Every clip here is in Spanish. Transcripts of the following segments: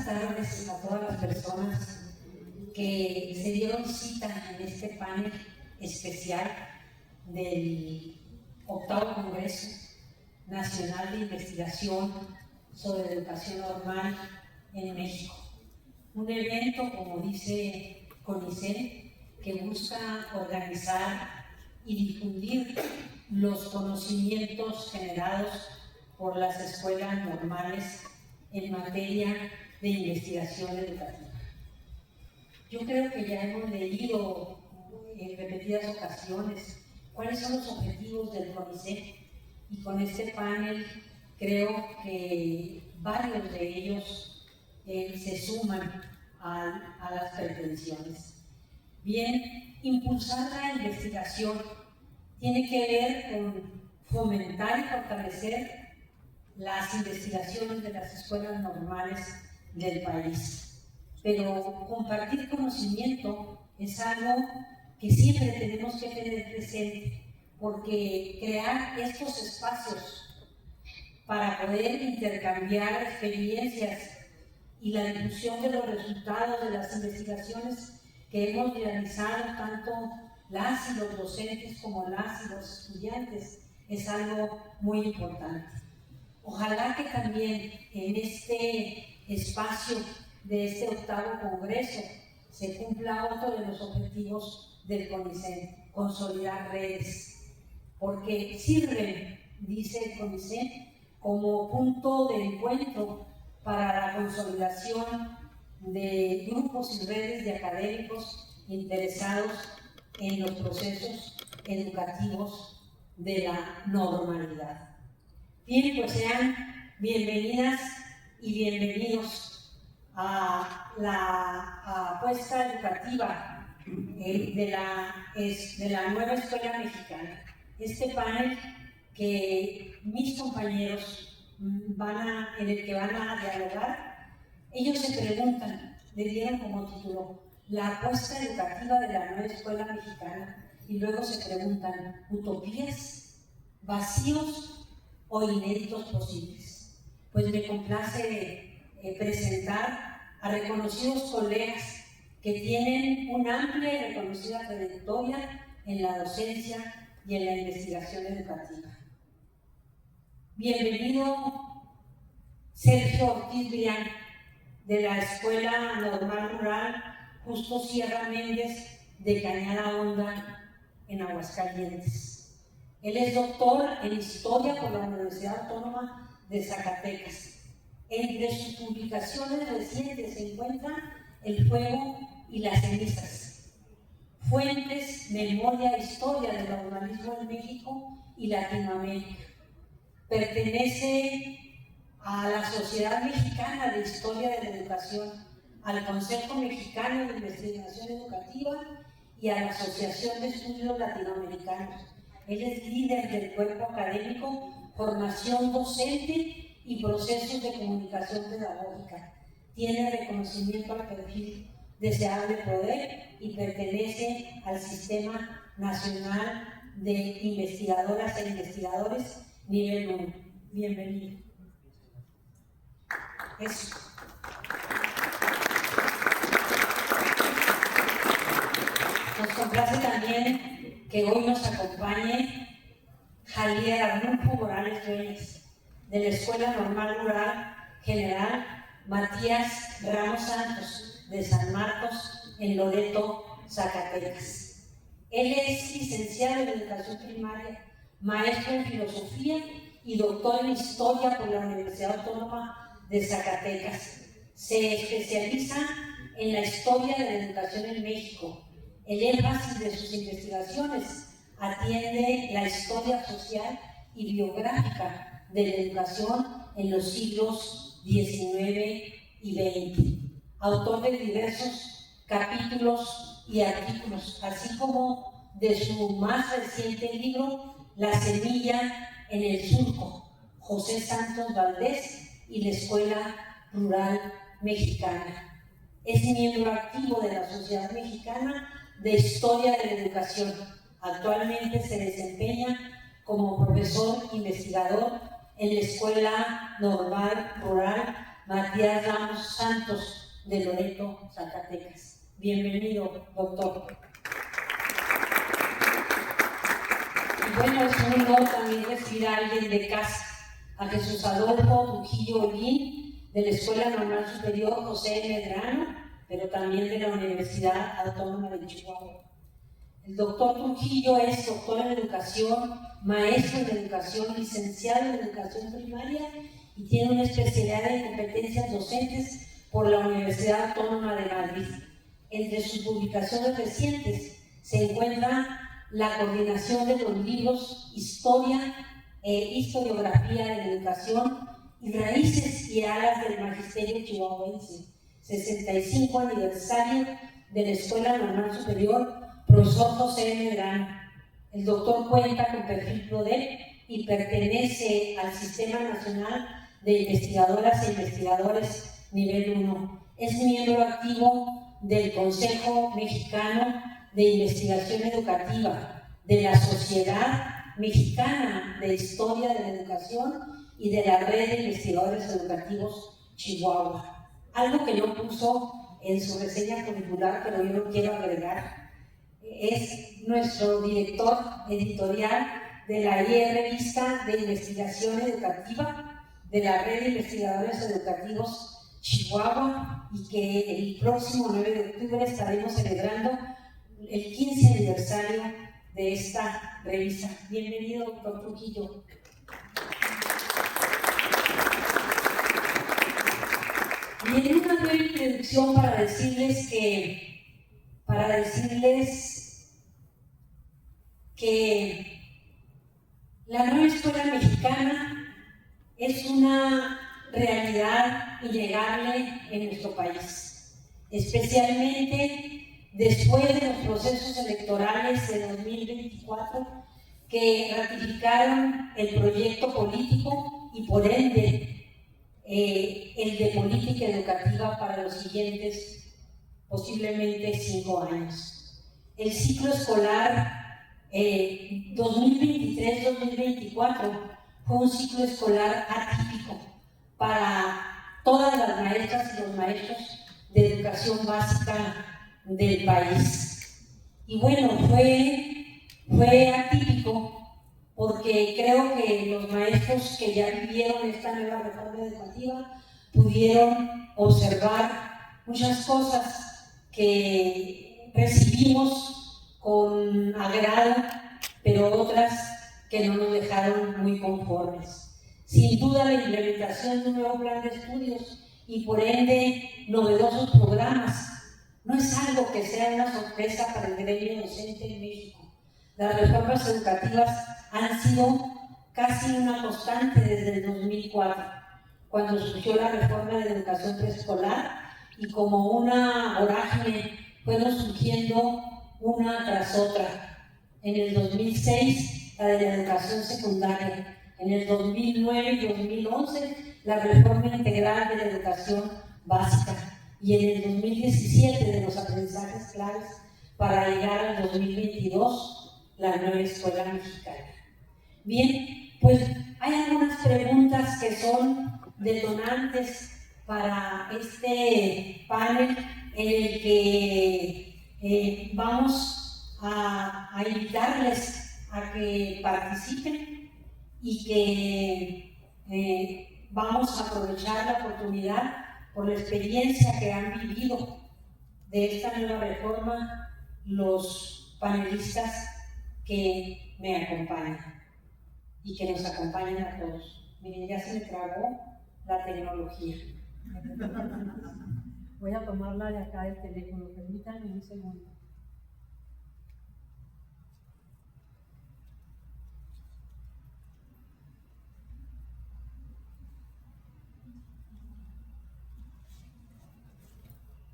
buenas tardes a todas las personas que se dieron cita en este panel especial del 8º Congreso Nacional de Investigación sobre Educación Normal en México. Un evento, como dice CONICET, que busca organizar y difundir los conocimientos generados por las escuelas normales en materia de investigación educativa. Yo creo que ya hemos leído en repetidas ocasiones cuáles son los objetivos del CONICET, y con este panel creo que varios de ellos se suman a las pretensiones. Bien, impulsar la investigación tiene que ver con fomentar y fortalecer las investigaciones de las escuelas normales del país. Pero compartir conocimiento es algo que siempre tenemos que tener presente, porque crear estos espacios para poder intercambiar experiencias y la difusión de los resultados de las investigaciones que hemos realizado tanto las y los docentes como las y los estudiantes es algo muy importante. Ojalá que también en este espacio de este 8º Congreso se cumpla otro de los objetivos del CONICET: consolidar redes, porque sirven, dice el CONICET, como punto de encuentro para la consolidación de grupos y redes de académicos interesados en los procesos educativos de la normalidad. Bien, pues sean bienvenidas y bienvenidos a la apuesta educativa de la nueva escuela mexicana. Este panel que mis compañeros en el que van a dialogar, ellos se preguntan, le dieron como título, la apuesta educativa de la nueva escuela mexicana, y luego se preguntan, ¿utopías, vacíos o inéditos posibles? Pues me complace presentar a reconocidos colegas que tienen una amplia y reconocida trayectoria en la docencia y en la investigación educativa. Bienvenido Sergio Ortiz Brián, de la Escuela Normal Rural Justo Sierra Méndez de Cañada Honda, en Aguascalientes. Él es doctor en Historia por la Universidad Autónoma de Zacatecas. Entre sus publicaciones recientes se encuentran El fuego y las cenizas, Fuentes, Memoria e Historia del Urbanismo en México y Latinoamérica. Pertenece a la Sociedad Mexicana de Historia de la Educación, al Consejo Mexicano de Investigación Educativa y a la Asociación de Estudios Latinoamericanos. Él es líder del cuerpo académico, formación docente y procesos de comunicación pedagógica. Tiene reconocimiento al perfil deseable poder y pertenece al Sistema Nacional de Investigadoras e Investigadores nivel 1. Bienvenido. Eso. Nos complace también que hoy nos acompañe Javier Arnulfo Morales Reyes, de la Escuela Normal Rural General Matías Ramos Santos, de San Marcos, en Loreto, Zacatecas. Él es licenciado en Educación Primaria, maestro en Filosofía y doctor en Historia por la Universidad Autónoma de Zacatecas. Se especializa en la historia de la educación en México. El énfasis de sus investigaciones atiende la historia social y biográfica de la educación en los siglos XIX y XX. Autor de diversos capítulos y artículos, así como de su más reciente libro, La semilla en el surco, José Santos Valdés y la Escuela Rural Mexicana. Es miembro activo de la Sociedad Mexicana de Historia de la Educación. Actualmente se desempeña como profesor investigador en la Escuela Normal Rural Matías Ramos Santos de Loreto, Zacatecas. Bienvenido, doctor. Y bueno, es un honor también recibir a alguien de casa, a Jesús Adolfo Trujillo Holguín, de la Escuela Normal Superior José Medrano, pero también de la Universidad Autónoma de Chihuahua. El doctor Trujillo es doctor en educación, maestro en educación, licenciado en educación primaria y tiene una especialidad en competencias docentes por la Universidad Autónoma de Madrid. Entre sus publicaciones recientes se encuentra la coordinación de los libros Historia e Historiografía de la Educación y Raíces y Alas del Magisterio Chihuahuense, 65 aniversario de la Escuela Normal Superior Profesor José Medrano. El doctor cuenta con perfil PRODEP y pertenece al Sistema Nacional de Investigadoras e Investigadores Nivel 1. Es miembro activo del Consejo Mexicano de Investigación Educativa, de la Sociedad Mexicana de Historia de la Educación y de la Red de Investigadores Educativos Chihuahua. Algo que no puso en su reseña curricular, pero yo lo quiero agregar, es nuestro director editorial de la Revista de Investigación Educativa de la Red de Investigadores Educativos Chihuahua, y que el próximo 9 de octubre estaremos celebrando el 15 aniversario de esta revista. Bienvenido, doctor Trujillo. Y en una breve introducción para decirles que la nueva escuela mexicana es una realidad innegable en nuestro país, especialmente después de los procesos electorales de 2024 que ratificaron el proyecto político y por ende el de política educativa para los siguientes posiblemente 5 años. El ciclo escolar 2023-2024 fue un ciclo escolar atípico para todas las maestras y los maestros de educación básica del país. Y bueno, fue atípico porque creo que los maestros que ya vivieron esta nueva reforma educativa pudieron observar muchas cosas que recibimos con agrado, pero otras que no nos dejaron muy conformes. Sin duda, la implementación de un nuevo plan de estudios y por ende novedosos programas no es algo que sea una sorpresa para el gremio docente en México. Las reformas educativas han sido casi una constante desde el 2004, cuando surgió la reforma de la educación preescolar, y como una vorágine fueron surgiendo una tras otra. En el 2006, la de la educación secundaria. En el 2009 y 2011, la reforma integral de la educación básica. Y en el 2017, de los aprendizajes claves para llegar al 2022, la nueva escuela mexicana. Bien, pues hay algunas preguntas que son detonantes para este panel en el que vamos a invitarles a que participen y que vamos a aprovechar la oportunidad por la experiencia que han vivido de esta nueva reforma los panelistas que me acompañan y que nos acompañan a todos. Miren, ya se me trabó la tecnología. Voy a tomarla de acá del teléfono, permítanme un segundo.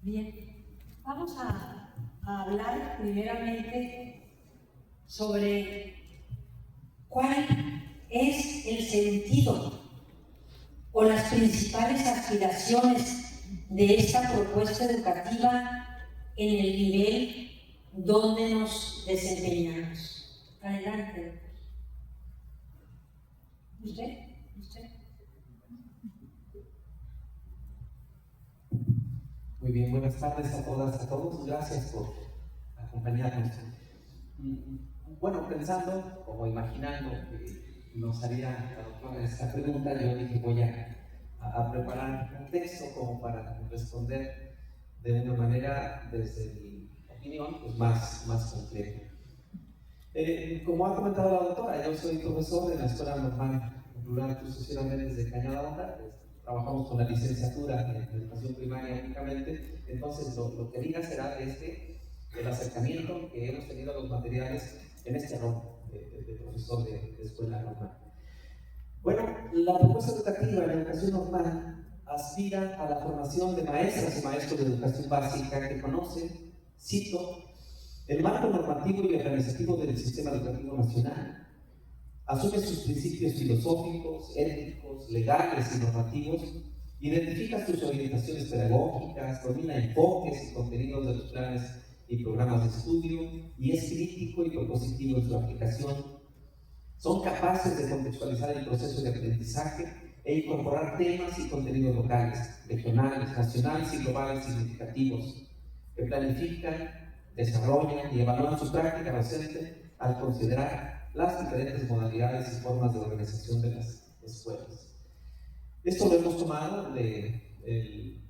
Bien, vamos a hablar primeramente sobre cuál es el sentido o las principales aspiraciones de esta propuesta educativa en el nivel donde nos desempeñamos. Adelante, doctor. ¿Usted? Muy bien, buenas tardes a todas, a todos. Gracias por acompañarnos. Bueno, pensando o imaginando que nos haría la doctora esta pregunta, yo dije voy a preparar un texto como para responder de una manera, desde mi opinión, pues más completa. Como ha comentado la doctora, yo soy profesor de la Escuela Normal Rural Cruz Méndez de Cañada Honda. Trabajamos con la licenciatura en educación primaria únicamente, entonces lo que diga será el acercamiento que hemos tenido a los materiales en este rol de profesor de escuela normal. Bueno, la propuesta educativa en la educación normal aspira a la formación de maestras y maestros de educación básica que conocen, cito, el marco normativo y organizativo del sistema educativo nacional, asume sus principios filosóficos, éticos, legales y normativos, identifica sus orientaciones pedagógicas, domina enfoques y contenidos de los planes y programas de estudio y es crítico y propositivo en su aplicación. Son capaces de contextualizar el proceso de aprendizaje e incorporar temas y contenidos locales, regionales, nacionales y globales significativos que planifican, desarrollan y evalúan su práctica docente al considerar las diferentes modalidades y formas de organización de las escuelas. Esto lo hemos tomado del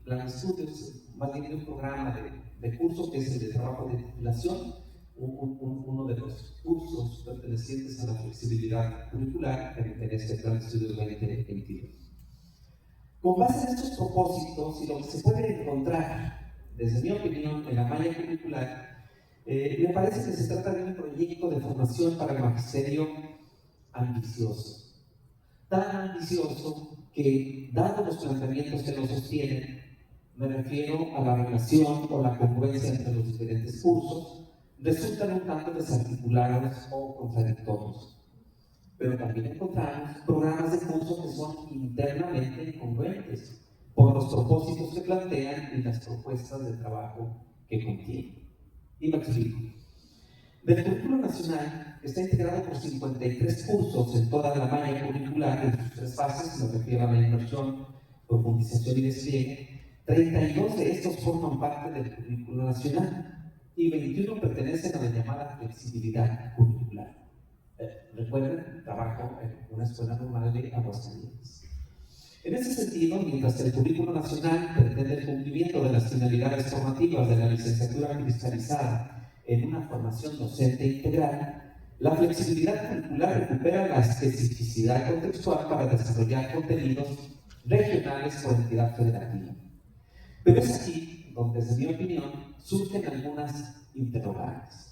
plan de estudios, más bien de un programa de curso que es el de trabajo de titulación, uno de los cursos pertenecientes a la flexibilidad curricular en este plan de estudios 2022. Con base en estos propósitos y lo que se puede encontrar, desde mi opinión, en la malla curricular, me parece que se trata de un proyecto de formación para el magisterio ambicioso. Tan ambicioso que, dado los planteamientos que lo sostienen, me refiero a la relación o la congruencia entre los diferentes cursos, resultan un tanto desarticulados o contradictorios. Pero también encontramos programas de curso que son internamente incongruentes por los propósitos que plantean y las propuestas de trabajo que contienen. Y me explico. Del currículo nacional, que está integrado por 53 cursos en toda la malla curricular en sus tres fases, me refiero a la inmersión, profundización y despliegue, 32 de estos forman parte del currículo nacional y 21 pertenecen a la llamada flexibilidad curricular. Recuerden, trabajo en una escuela normal de Aguascalientes. En ese sentido, mientras el currículo nacional pretende el cumplimiento de las finalidades formativas de la licenciatura cristalizada en una formación docente integral, la flexibilidad curricular recupera la especificidad contextual para desarrollar contenidos regionales por entidad federativa. Pero es aquí donde, desde mi opinión, surgen algunas interrogantes.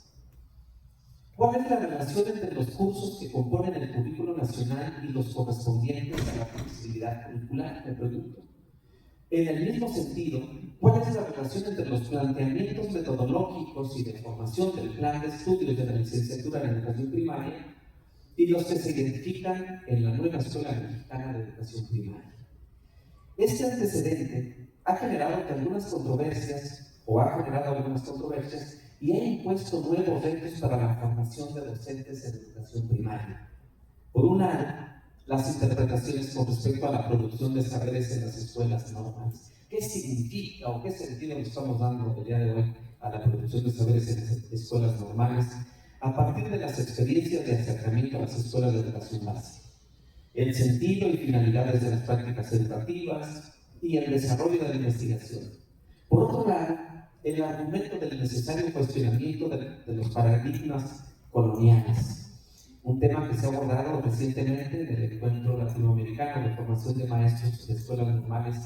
¿Cuál es la relación entre los cursos que componen el currículo nacional y los correspondientes a la flexibilidad curricular? Me pregunto. En el mismo sentido, ¿cuál es la relación entre los planteamientos metodológicos y de formación del plan de estudios de la licenciatura en educación primaria y los que se identifican en la nueva Escuela Mexicana de Educación Primaria? Este antecedente ha generado algunas controversias y ha impuesto nuevos retos para la formación de docentes en educación primaria. Por un lado, las interpretaciones con respecto a la producción de saberes en las escuelas normales. ¿Qué significa o qué sentido le estamos dando el día de hoy a la producción de saberes en las escuelas normales a partir de las experiencias de acercamiento a las escuelas de educación básica? El sentido y finalidades de las prácticas educativas y el desarrollo de la investigación. Por otro lado, el argumento del necesario cuestionamiento de los paradigmas coloniales, un tema que se ha abordado recientemente en el Encuentro Latinoamericano de Formación de Maestros de Escuelas Normales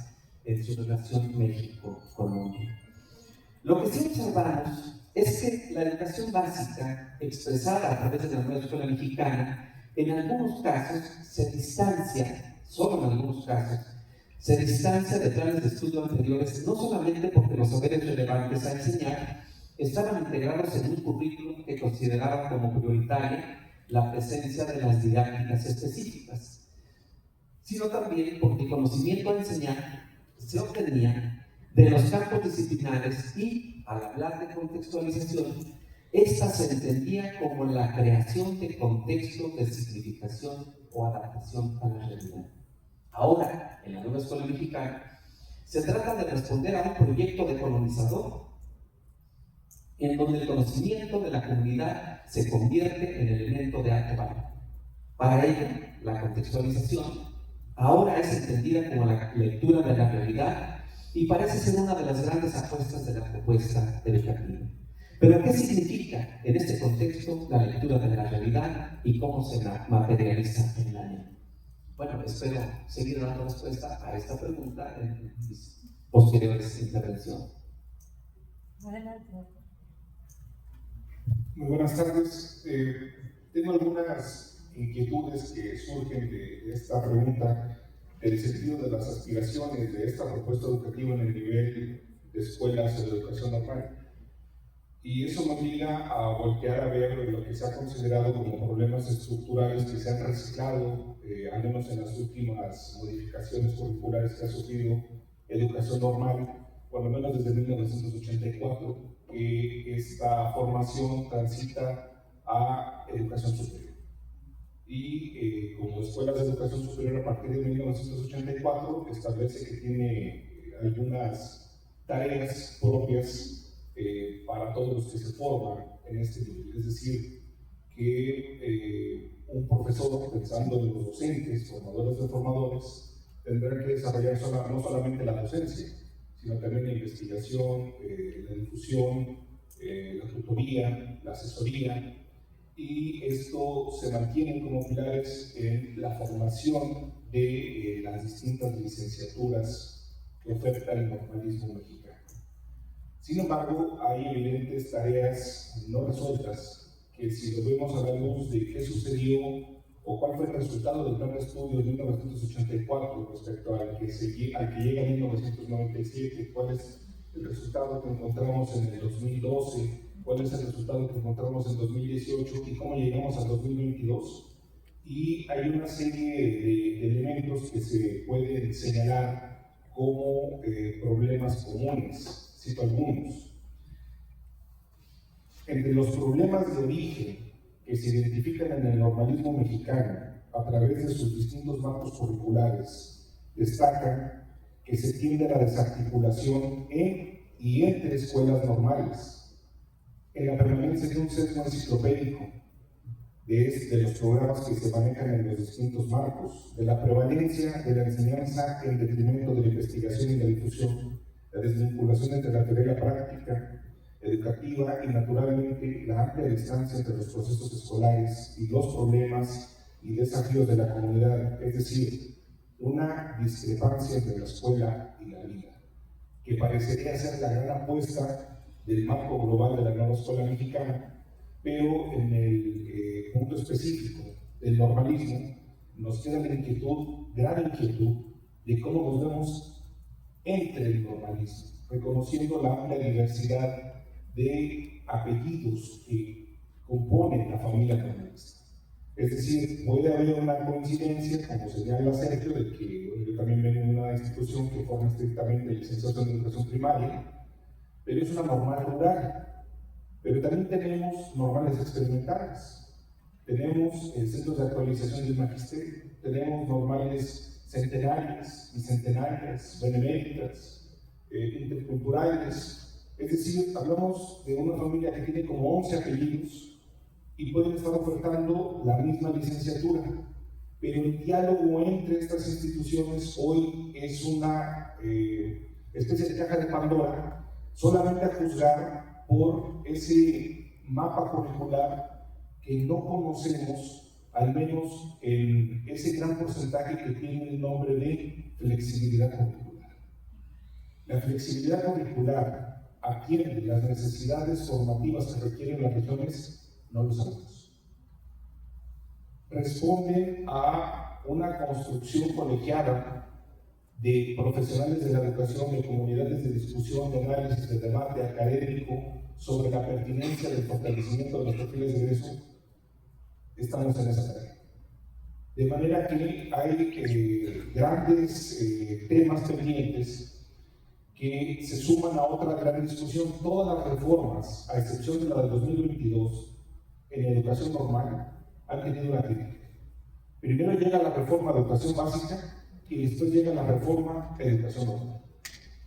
en su relación México-Colombia. Lo que sí observamos es que la educación básica, expresada a través de la nueva escuela mexicana, en algunos casos se distancia, solo en algunos casos, se distancia de planes de estudio anteriores, no solamente porque los saberes relevantes a enseñar estaban integrados en un currículum que consideraba como prioritaria la presencia de las didácticas específicas, sino también porque el conocimiento a enseñar se obtenía de los campos disciplinares y, al hablar de contextualización, esta se entendía como la creación de contextos de significación o adaptación a la realidad. Ahora, en la nueva escuela mexicana, Se trata de responder a un proyecto decolonizador, en donde el conocimiento de la comunidad se convierte en elemento de alto valor. Para ello, la contextualización ahora es entendida como la lectura de la realidad y parece ser una de las grandes apuestas de la propuesta educativa. Pero ¿qué significa en este contexto la lectura de la realidad y cómo se materializa en la ley? Bueno, espero seguir dando respuesta a esta pregunta en mis posteriores intervenciones. Muy buenas tardes. Tengo algunas inquietudes que surgen de esta pregunta, en el sentido de las aspiraciones de esta propuesta educativa en el nivel de escuelas de educación normal. Y eso nos obliga a voltear a ver lo que se ha considerado como problemas estructurales que se han reciclado, al menos en las últimas modificaciones curriculares que ha sufrido educación normal, por lo menos desde 1984, que esta formación transita a educación superior. Y como escuelas de educación superior a partir de 1984 establece que tiene algunas tareas propias para todos los que se forman en este nivel. Es decir, que un profesor, pensando en los docentes, formadores de formadores, tendrá que desarrollar no solamente la docencia, sino también la investigación, la difusión, la tutoría, la asesoría, y esto se mantiene como pilares en la formación de las distintas licenciaturas que oferta el normalismo mexicano. Sin embargo, hay evidentes tareas no resueltas que, si lo vemos a la luz de qué sucedió o cuál fue el resultado del plan de estudios de 1984 respecto al que llega en 1997, cuál es el resultado que encontramos en el 2012, cuál es el resultado que encontramos en 2018 y cómo llegamos al 2022. Y hay una serie de elementos que se pueden señalar como problemas comunes. Cito algunos. Entre los problemas de origen que se identifican en el normalismo mexicano a través de sus distintos marcos curriculares, destacan que se tiende a la desarticulación en y entre escuelas normales, en la permanencia de un sesgo enciclopédico de los programas que se manejan en los distintos marcos, de la prevalencia de la enseñanza en detrimento de la investigación y la difusión, la desvinculación entre la teoría y la práctica educativa y, naturalmente, la amplia distancia entre los procesos escolares y los problemas y desafíos de la comunidad, es decir, una discrepancia entre la escuela y la vida, que parecería ser la gran apuesta del marco global de la nueva escuela mexicana, pero en el punto específico del normalismo nos queda la inquietud, gran inquietud, de cómo nos vemos entre el normalismo, reconociendo la amplia diversidad de apellidos que componen la familia normalista. Es decir, puede haber una coincidencia, como señala Sergio, de que yo también vengo de una institución que forma estrictamente licenciatura en educación primaria, pero es una normal rural. Pero también tenemos normales experimentales, tenemos centros de actualización del magisterio, tenemos normales centenarias, bicentenarias, beneméritas, interculturales. Es decir, hablamos de una familia que tiene como 11 apellidos y pueden estar ofertando la misma licenciatura, pero el diálogo entre estas instituciones hoy es una especie de caja de Pandora, solamente a juzgar por ese mapa curricular que no conocemos, al menos en ese gran porcentaje que tiene el nombre de flexibilidad curricular. La flexibilidad curricular atiende las necesidades formativas que requieren las regiones, no lo sabemos. Responde a una construcción colegiada de profesionales de la educación, de comunidades de discusión, de análisis, de debate académico sobre la pertinencia del fortalecimiento de los perfiles de egreso. Estamos en esa tarea. De manera que hay grandes temas pendientes que se suman a otra gran discusión. Todas las reformas, a excepción de la del 2022, en educación normal, han tenido una crítica. Primero llega la reforma de educación básica y después llega la reforma de educación normal.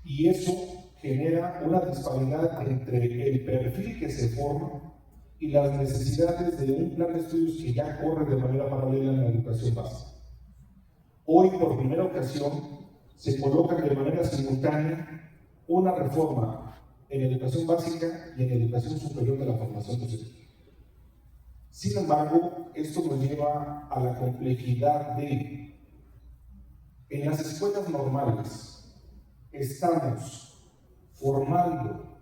y eso genera una disparidad entre el perfil que se forma y las necesidades de un plan de estudios que ya corre de manera paralela en la educación básica. Hoy, por primera ocasión, se coloca de manera simultánea una reforma en educación básica y en educación superior de la formación docente. Sin embargo, esto nos lleva a la complejidad de, en las escuelas normales, estamos formando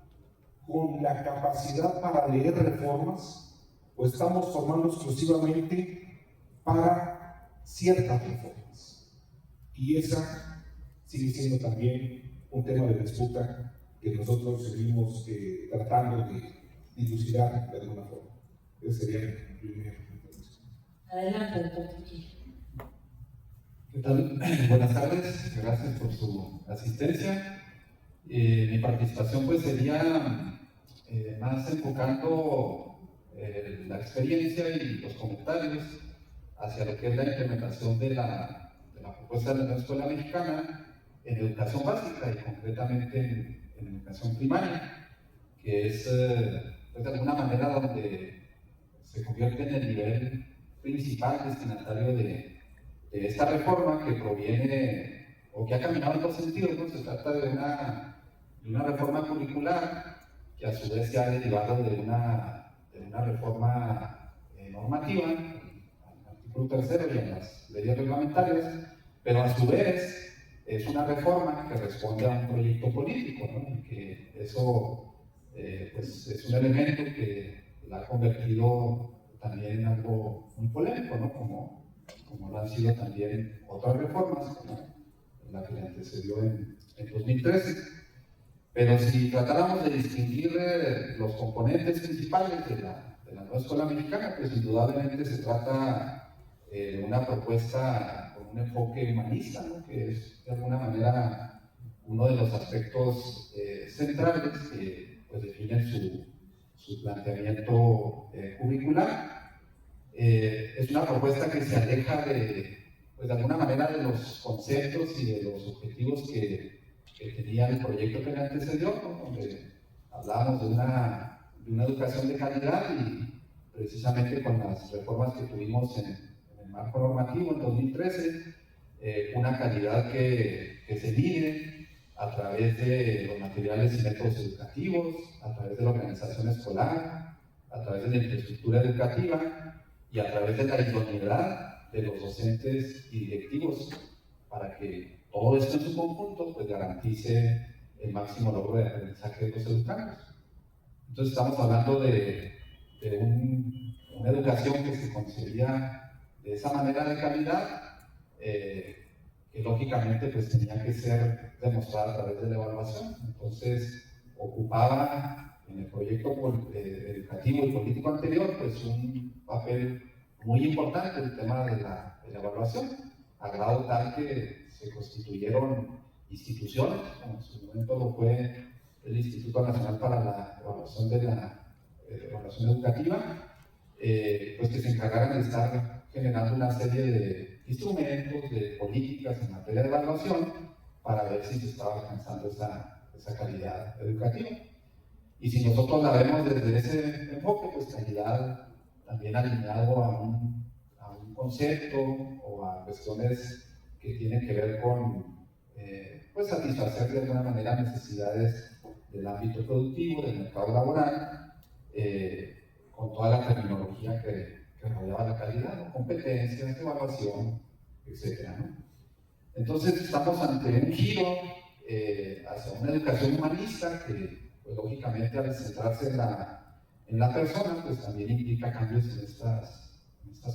con la capacidad para leer reformas o estamos formando exclusivamente para ciertas reformas. Y esa sigue siendo también un tema de disputa que nosotros seguimos tratando de dilucidar de alguna forma. Ese sería mi primer intervención. Adelante, doctor Trujillo. ¿Qué tal? Buenas tardes, gracias por su asistencia. Mi participación pues sería más enfocando la experiencia y los comentarios hacia lo que es la implementación de la propuesta de la nueva escuela mexicana en educación básica y concretamente en educación primaria, que es pues, de alguna manera donde se convierte en el nivel principal destinatario de esta reforma que proviene o que ha caminado en dos sentidos, ¿no? Se trata de una reforma curricular que a su vez se ha derivado de una reforma normativa, al artículo 3 y en las leyes reglamentarias, pero a su vez es una reforma que responde a un proyecto político, ¿no? Y que eso pues es un elemento que la ha convertido también en algo muy polémico, ¿no? Como lo han sido también otras reformas, como la que le antecedió en 2013. Pero si tratáramos de distinguir los componentes principales de la nueva escuela mexicana, pues indudablemente se trata de una propuesta con un enfoque humanista, ¿no? Que es de alguna manera uno de los aspectos centrales que pues, definen su planteamiento curricular. Es una propuesta que se aleja pues, de alguna manera de los conceptos y de los objetivos que tenía el proyecto que le antecedió, ¿no? Donde hablábamos de una educación de calidad y precisamente con las reformas que tuvimos en el marco normativo en 2013, una calidad que se mide a través de los materiales y métodos educativos, a través de la organización escolar, a través de la infraestructura educativa y a través de la idoneidad de los docentes y directivos para que todo esto en su conjunto pues, garantice el máximo logro de aprendizaje de los educandos. Entonces estamos hablando de una educación que se concebía de esa manera de calidad, que lógicamente pues, tenía que ser demostrada a través de la evaluación. Entonces ocupaba en el proyecto educativo y político anterior pues, un papel muy importante el tema de la evaluación, a grado tal que se constituyeron instituciones, como en su momento lo fue el Instituto Nacional para la Evaluación de la Evaluación Educativa, pues que se encargaran de estar generando una serie de instrumentos, de políticas en materia de evaluación para ver si se estaba alcanzando esa calidad educativa. Y si nosotros la vemos desde ese enfoque, pues calidad también alineado a un concepto o a cuestiones que tienen que ver con pues satisfacer de alguna manera necesidades del ámbito productivo, del mercado laboral, con toda la terminología que rodeaba la calidad, ¿no? Competencias, evaluación, etc., ¿no? Entonces estamos ante un giro hacia una educación humanista que, pues, lógicamente, al centrarse en la persona, pues también implica cambios en estas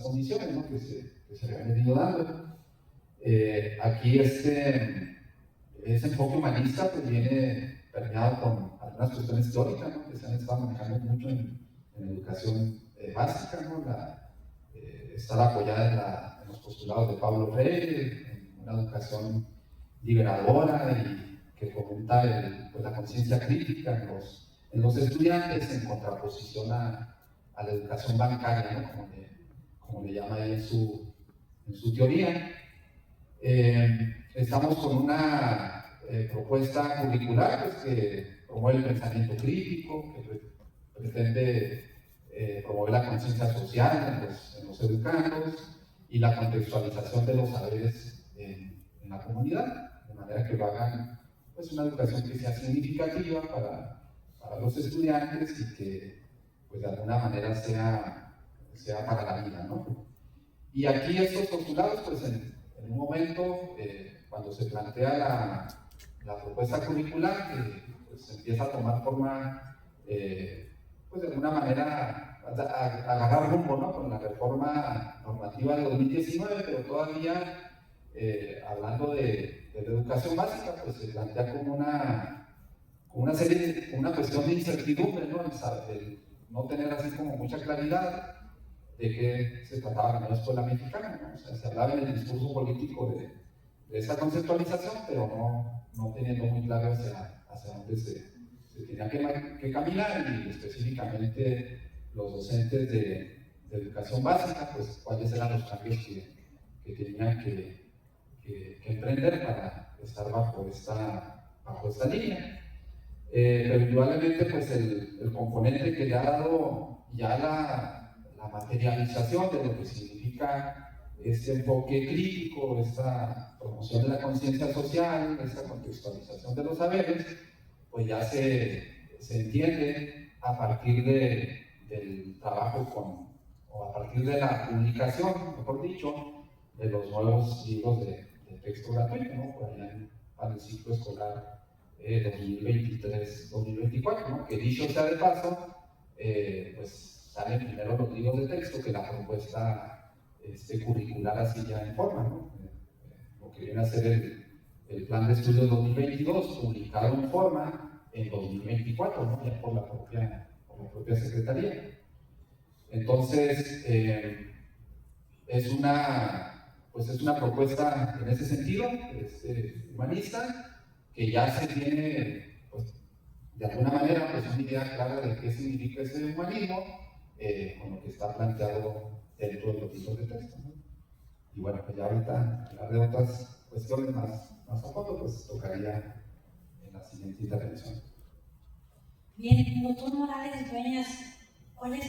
condiciones, ¿no? que se habían venido dando. Aquí ese enfoque humanista pues, viene permeado con algunas cuestiones teóricas, ¿no? Que se han estado manejando mucho en educación básica, ¿no? Estar apoyada en los postulados de Pablo Freire, en una educación liberadora y que fomenta pues, la conciencia crítica en los estudiantes en contraposición a la educación bancaria, ¿no? como le llama ahí en su teoría. Estamos con una propuesta curricular pues, que promueve el pensamiento crítico, que pretende promover la conciencia social en los educandos y la contextualización de los saberes en la comunidad, de manera que lo hagan pues, una educación que sea significativa para los estudiantes y que pues, de alguna manera sea para la vida, ¿no? Y aquí estos postulados, pues en un momento, cuando se plantea la propuesta curricular, que pues, empieza a tomar forma, pues de alguna manera, a agarrar rumbo, ¿no? Con la reforma normativa de 2019, pero todavía, hablando de la educación básica, pues se plantea como una cuestión de incertidumbre, ¿no? El no tener así como mucha claridad de qué se trataba la nueva escuela mexicana, ¿no? O sea, se hablaba en el discurso político de esa conceptualización, pero no teniendo muy claro hacia dónde se tenía que caminar y específicamente los docentes de educación básica, pues cuáles eran los cambios que tenían que emprender para estar bajo esta línea. Pero indudablemente pues el componente que le ha dado ya la materialización de lo que significa este enfoque crítico, esta promoción de la conciencia social, esta contextualización de los saberes, pues ya se entiende a partir del trabajo o a partir de la publicación, mejor dicho, de los nuevos libros de texto gratuito, ¿no? Por allá para el ciclo escolar 2023-2024, ¿no? Que dicho sea de paso, pues salen primero los libros de texto que la propuesta curricular así ya en forma, ¿no? Lo que viene a ser el plan de estudios 2022, publicado en forma en 2024, ¿no? Ya por la propia Secretaría. Entonces, es una propuesta en ese sentido, humanista, que ya se tiene, pues, de alguna manera, pues, una idea clara de qué significa ese humanismo, con lo que está planteado dentro de los libros de texto, ¿no? Y bueno, pues ya ahorita hablar de otras cuestiones más a fondo, pues tocaría en la siguiente intervención. Bien, doctor Morales Dueñas, ¿cuál ha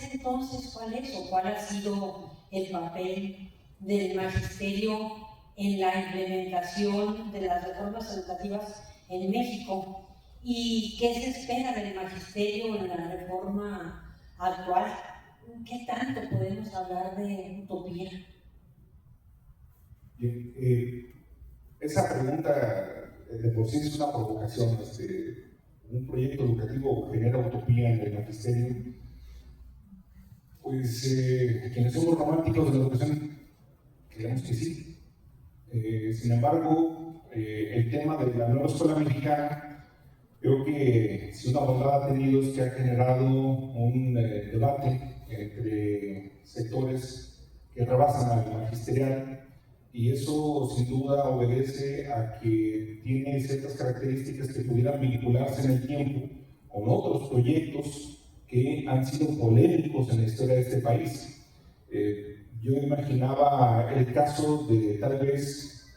sido el papel del magisterio en la implementación de las reformas educativas en México? ¿Y qué se espera del magisterio en la reforma actual? ¿Qué tanto podemos hablar de utopía? Bien, esa pregunta de por sí es una provocación. Un proyecto educativo genera utopía en el magisterio. Pues quienes somos románticos de la educación creemos que sí. Sin embargo, el tema de la nueva escuela mexicana, creo que si una bondad ha tenido es que ha generado un debate entre sectores que rebasan al magisterial, y eso sin duda obedece a que tiene ciertas características que pudieran vincularse en el tiempo con otros proyectos que han sido polémicos en la historia de este país. Yo imaginaba el caso de tal vez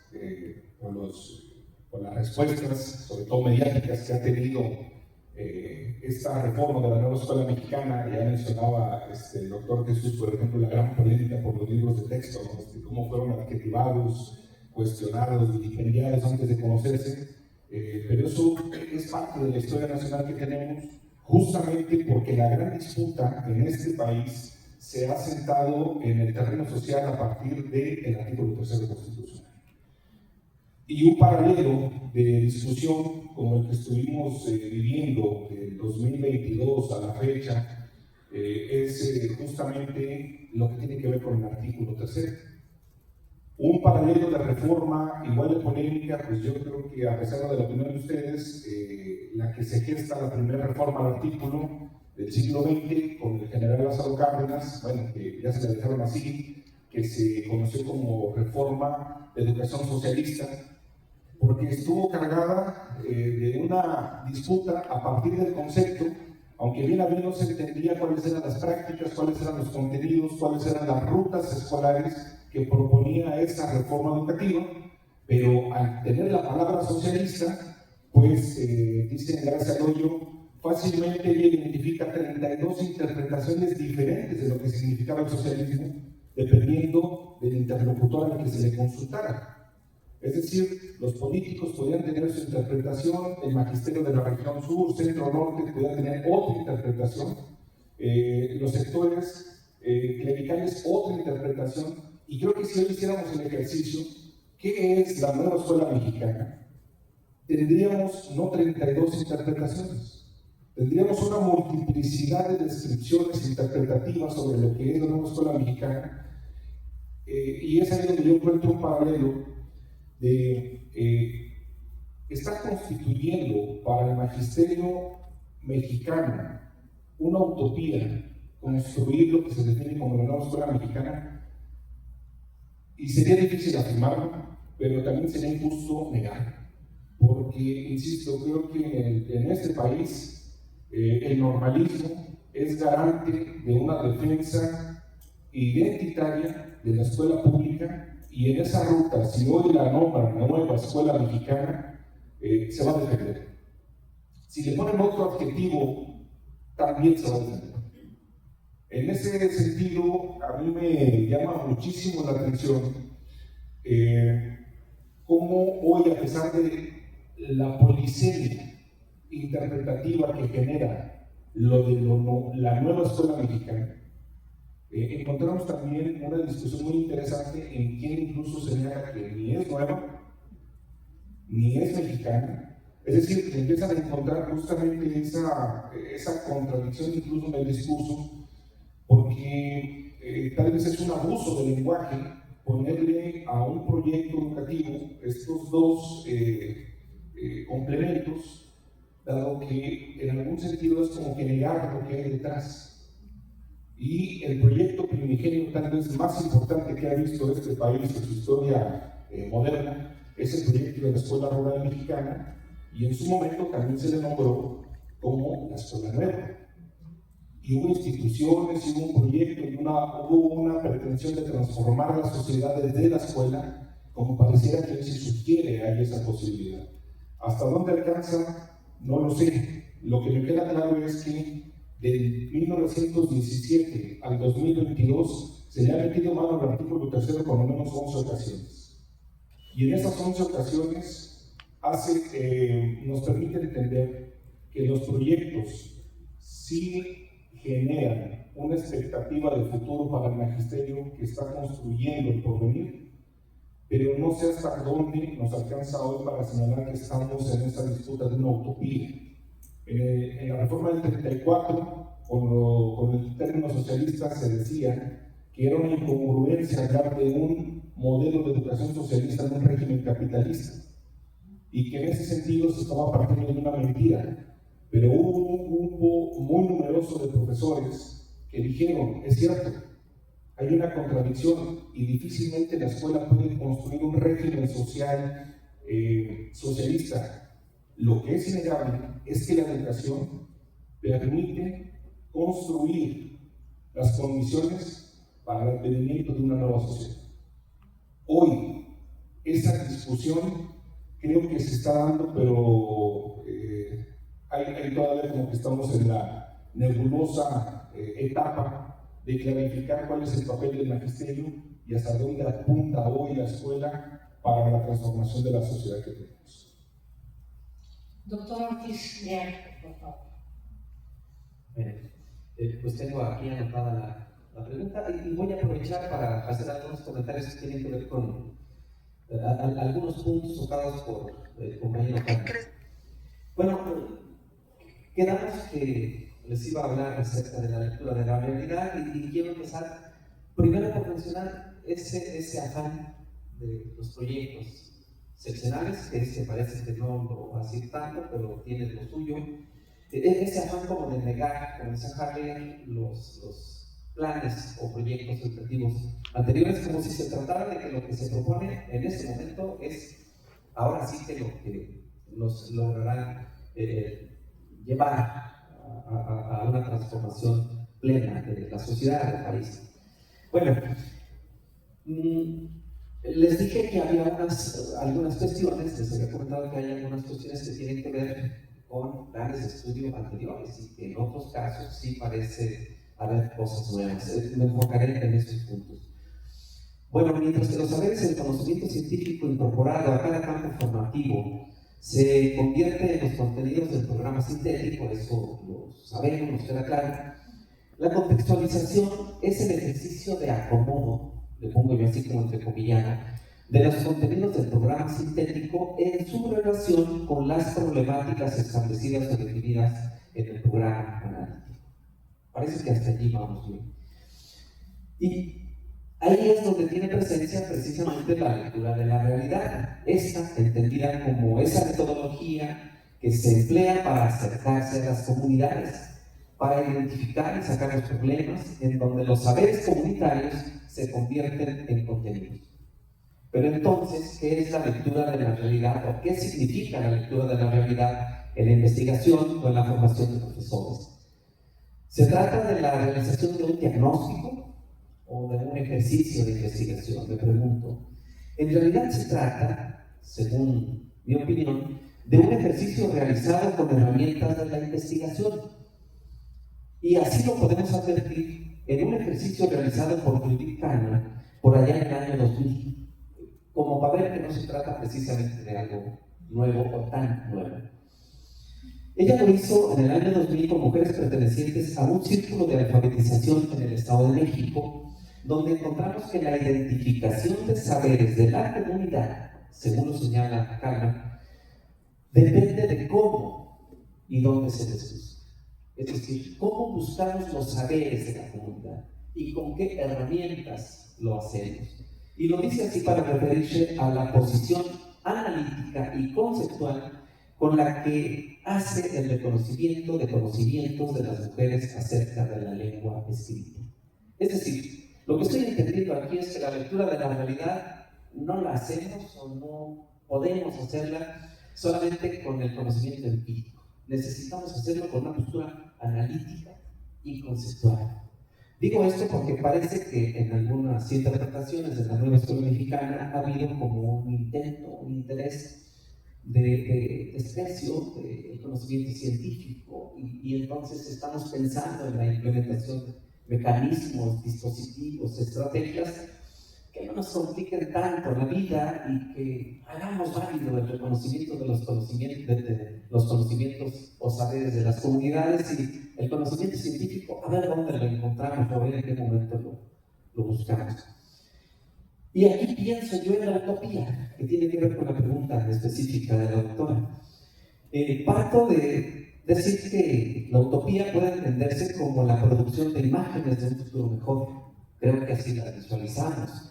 con las respuestas, sobre todo mediáticas, que ha tenido esta reforma de la nueva escuela mexicana. Ya mencionaba el doctor Jesús, por ejemplo, la gran polémica por los libros de texto, ¿no? Cómo fueron adjetivados, cuestionados, vilipendiados antes de conocerse, pero eso es parte de la historia nacional que tenemos, justamente porque la gran disputa en este país se ha sentado en el terreno social a partir del artículo 3 constitucional. Y un paralelo de discusión como el que estuvimos viviendo del 2022 a la fecha es justamente lo que tiene que ver con el artículo 3. Un paralelo de reforma igual de polémica, pues yo creo que a pesar de la opinión de ustedes, la que se gesta la primera reforma al artículo del siglo XX con el general Lázaro Cárdenas, bueno, que ya se le dejaron así, que se conoció como reforma de educación socialista, porque estuvo cargada de una disputa a partir del concepto, aunque bien a bien no se entendía cuáles eran las prácticas, cuáles eran los contenidos, cuáles eran las rutas escolares que proponía esta reforma educativa, pero al tener la palabra socialista, pues dice Gracia Arroyo, fácilmente ella identifica 32 interpretaciones diferentes de lo que significaba el socialismo, dependiendo del interlocutor al que se le consultara. Es decir, los políticos podían tener su interpretación, el magisterio de la región sur, centro, norte, podían tener otra interpretación, los sectores clericales otra interpretación, y creo que si hoy hiciéramos el ejercicio, ¿qué es la nueva escuela mexicana? Tendríamos no 32 interpretaciones, tendríamos una multiplicidad de descripciones interpretativas sobre lo que es la nueva escuela mexicana, y es ahí donde yo encuentro un paralelo de está constituyendo para el magisterio mexicano una utopía, construir lo que se define como la nueva escuela mexicana, y sería difícil afirmarlo, pero también sería injusto negarlo, porque, insisto, creo que en este país el normalismo es garante de una defensa identitaria de la escuela pública. Y en esa ruta, si hoy la nombran la nueva escuela mexicana, se va a defender. Si le ponen otro adjetivo, también se va a defender. En ese sentido, a mí me llama muchísimo la atención cómo hoy, a pesar de la polisemia interpretativa que genera la nueva escuela mexicana, encontramos también una discusión muy interesante en quien incluso señala que ni es nueva, ni es mexicana. Es decir, que empiezan a encontrar justamente esa contradicción incluso en el discurso, porque tal vez es un abuso del lenguaje ponerle a un proyecto educativo estos dos complementos, dado que en algún sentido es como que negar lo que hay detrás. Y el proyecto primigenio tal vez más importante que ha visto este país en su historia moderna es el proyecto de la Escuela Rural Mexicana, y en su momento también se le nombró como la Escuela Nueva. Y hubo instituciones, y hubo un proyecto, y hubo una pretensión de transformar la sociedad desde la escuela, como pareciera que hoy se sugiere hay esa posibilidad. ¿Hasta dónde alcanza? No lo sé. Lo que me queda claro es que del 1917 al 2022 se le ha metido mano al artículo 3 por lo menos 11 ocasiones. Y en esas 11 ocasiones nos permite entender que los proyectos sí generan una expectativa de futuro para el magisterio que está construyendo el porvenir, pero no sé hasta dónde nos alcanza hoy para señalar que estamos en esa disputa de una utopía. En la reforma del 34, con el término socialista, se decía que era una incongruencia hablar de un modelo de educación socialista en un régimen capitalista, y que en ese sentido se estaba partiendo de una mentira. Pero hubo un grupo muy numeroso de profesores que dijeron, es cierto, hay una contradicción y difícilmente la escuela puede construir un régimen social socialista. Lo que es innegable es que la educación permite construir las condiciones para el advenimiento de una nueva sociedad. Hoy, esa discusión creo que se está dando, pero hay todavía como que estamos en la nebulosa etapa de clarificar cuál es el papel del magisterio y hasta dónde apunta hoy la escuela para la transformación de la sociedad que tenemos. Doctor Ortiz Leal, por favor. Pues tengo aquí anotada la pregunta y voy a aprovechar para hacer algunos comentarios que tienen que ver con algunos puntos tocados por el compañero Carlos. Bueno, quedamos que les iba a hablar acerca de la lectura de la realidad y quiero empezar primero por mencionar ese afán de los proyectos seccionales, que parece que no lo va a decir tanto, pero tiene lo suyo. Ese afán como de negar, como decía Harley, los planes o proyectos educativos anteriores, como si se tratara de que lo que se propone en este momento es ahora sí que lo que nos logrará llevar a una transformación plena de la sociedad, del país. Bueno, Les dije que había algunas cuestiones, les había comentado que hay algunas cuestiones que tienen que ver con planes de estudio anteriores y que en otros casos sí parece haber cosas nuevas. Me enfocaré en estos puntos. Bueno, mientras que los saberes y el conocimiento científico incorporado a cada campo formativo se convierte en los contenidos del programa sintético, eso lo sabemos, nos queda claro, la contextualización es el ejercicio de acomodo, le pongo yo así como entrecomillado, de los contenidos del programa sintético en su relación con las problemáticas establecidas o definidas en el programa analítico. Parece que hasta allí vamos bien. Y ahí es donde tiene presencia precisamente la lectura de la realidad, esta entendida como esa metodología que se emplea para acercarse a las comunidades, para identificar y sacar los problemas, en donde los saberes comunitarios se convierten en contenidos. Pero entonces, ¿qué es la lectura de la realidad o qué significa la lectura de la realidad en la investigación o en la formación de profesores? ¿Se trata de la realización de un diagnóstico o de un ejercicio de investigación? Me pregunto. En realidad se trata, según mi opinión, de un ejercicio realizado con herramientas de la investigación. Y así lo podemos advertir en un ejercicio realizado por Judith Kahneman por allá en el año 2000, como para ver que no se trata precisamente de algo nuevo o tan nuevo. Ella lo hizo en el año 2000 con mujeres pertenecientes a un círculo de alfabetización en el Estado de México, donde encontramos que la identificación de saberes de la comunidad, según lo señala Kahneman, depende de cómo y dónde se les busca. Es decir, cómo buscamos los saberes de la comunidad y con qué herramientas lo hacemos. Y lo dice así para referirse a la posición analítica y conceptual con la que hace el reconocimiento de conocimientos de las mujeres acerca de la lengua escrita. Es decir, lo que estoy entendiendo aquí es que la lectura de la realidad no la hacemos o no podemos hacerla solamente con el conocimiento empírico. Necesitamos hacerlo con una postura analítica y conceptual. Digo esto porque parece que en algunas interpretaciones de la nueva escuela mexicana ha habido como un intento, un interés de desprecio del conocimiento científico y entonces estamos pensando en la implementación de mecanismos, dispositivos, estrategias que no nos compliquen tanto la vida y que hagamos válido el reconocimiento de los conocimientos o saberes de las comunidades y el conocimiento científico, a ver dónde lo encontramos, a ver en qué momento lo buscamos. Y aquí pienso yo en la utopía, que tiene que ver con la pregunta específica de la doctora. Parto de decir que la utopía puede entenderse como la producción de imágenes de un futuro mejor. Creo que así la visualizamos.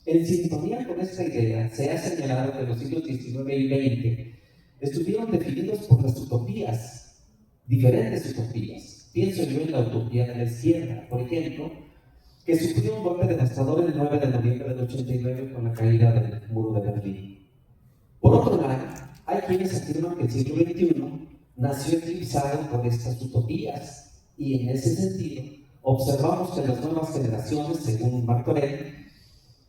En sintonía con esta idea, se ha señalado que los siglos XIX y XX estuvieron definidos por las utopías, diferentes utopías. Pienso yo en la utopía de la izquierda, por ejemplo, que sufrió un golpe devastador el 9 de noviembre del 89 con la caída del muro de Berlín. Por otro lado, hay quienes afirman que el siglo XXI nació eclipsado por estas utopías y en ese sentido observamos que las nuevas generaciones, según Marc Aurèle,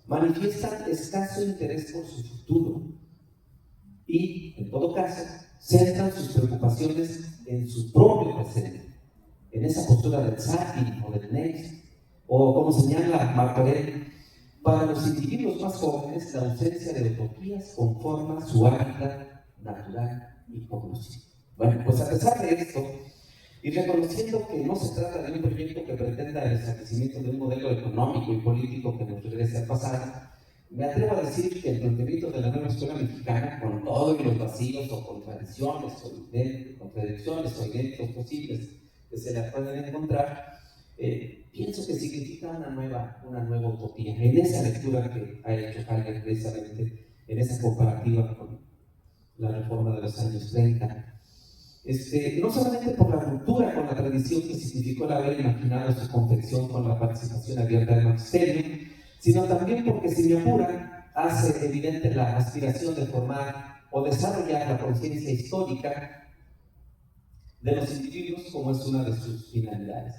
manifiestan escaso interés por su futuro y, en todo caso, centran sus preocupaciones en su propio presente, en esa postura del zapping o del next, o como señala Marc Aurèle, para los individuos más jóvenes la ausencia de utopías conforma su hábitat natural y conocido. Bueno, pues a pesar de esto, y reconociendo que no se trata de un proyecto que pretenda el establecimiento de un modelo económico y político que nos regrese al pasado, me atrevo a decir que el planteamiento de la nueva escuela mexicana, con todos los vacíos o contradicciones o inéditos posibles que se le pueden encontrar, pienso que significa una nueva utopía. En esa lectura que ha hecho Hagen precisamente, en esa comparativa con la reforma de los años 30, no solamente por la ruptura con la tradición que significó el haber imaginado su confección con la participación abierta del magisterio, sino también porque, si me apura, hace evidente la aspiración de formar o desarrollar la conciencia histórica de los individuos como es una de sus finalidades.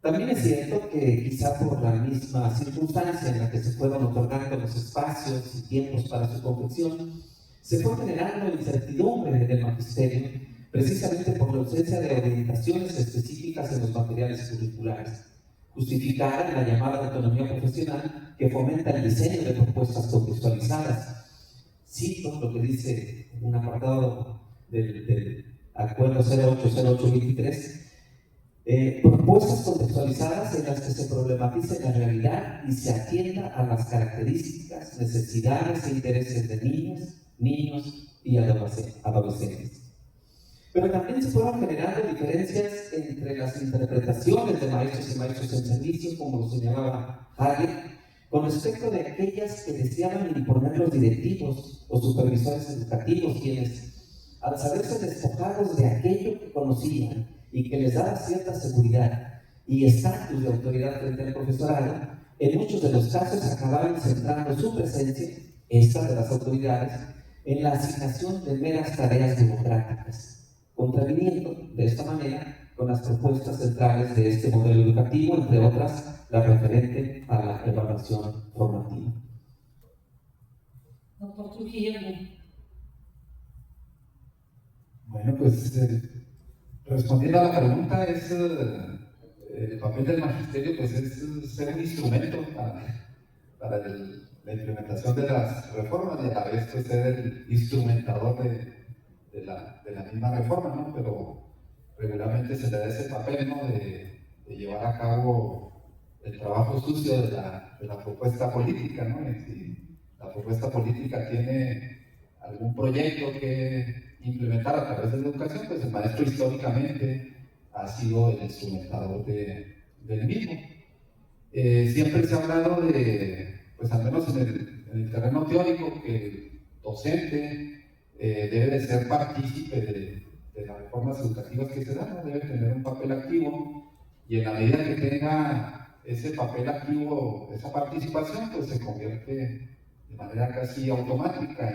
También es cierto que quizá por la misma circunstancia en la que se fueron otorgando los espacios y tiempos para su confección, se fue generando incertidumbre en el magisterio, precisamente por la ausencia de orientaciones específicas en los materiales curriculares, justificada en la llamada autonomía profesional que fomenta el diseño de propuestas contextualizadas. Cito lo que dice un apartado del Acuerdo 080823, propuestas contextualizadas en las que se problematice la realidad y se atienda a las características, necesidades e intereses de niños y adolescentes. Pero también se fueron generando diferencias entre las interpretaciones de maestros y maestros en servicio, como lo señalaba Hayek, con respecto de aquellas que deseaban imponer los directivos o supervisores educativos, quienes, al saberse despojados de aquello que conocían y que les daba cierta seguridad y estatus de autoridad frente al profesorado, en muchos de los casos acababan centrando su presencia, esta de las autoridades, en la asignación de meras tareas burocráticas, contraviniendo de esta manera con las propuestas centrales de este modelo educativo, entre otras, la referente a la evaluación formativa. Doctor Trujillo. Bueno, pues respondiendo a la pregunta, el papel del magisterio pues, es ser un instrumento para la implementación de las reformas y a la vez pues, ser el instrumentador de la misma reforma, ¿no? Pero regularmente se le da ese papel, ¿no? de llevar a cabo el trabajo sucio de la propuesta política, ¿no? Si la propuesta política tiene algún proyecto que implementar a través de la educación, pues el maestro históricamente ha sido el instrumentador del mismo. Siempre se ha hablado pues al menos en el terreno teórico, que el docente debe de ser partícipe de las reformas educativas que se dan, ¿no? Debe tener un papel activo y en la medida que tenga ese papel activo, esa participación, pues se convierte de manera casi automática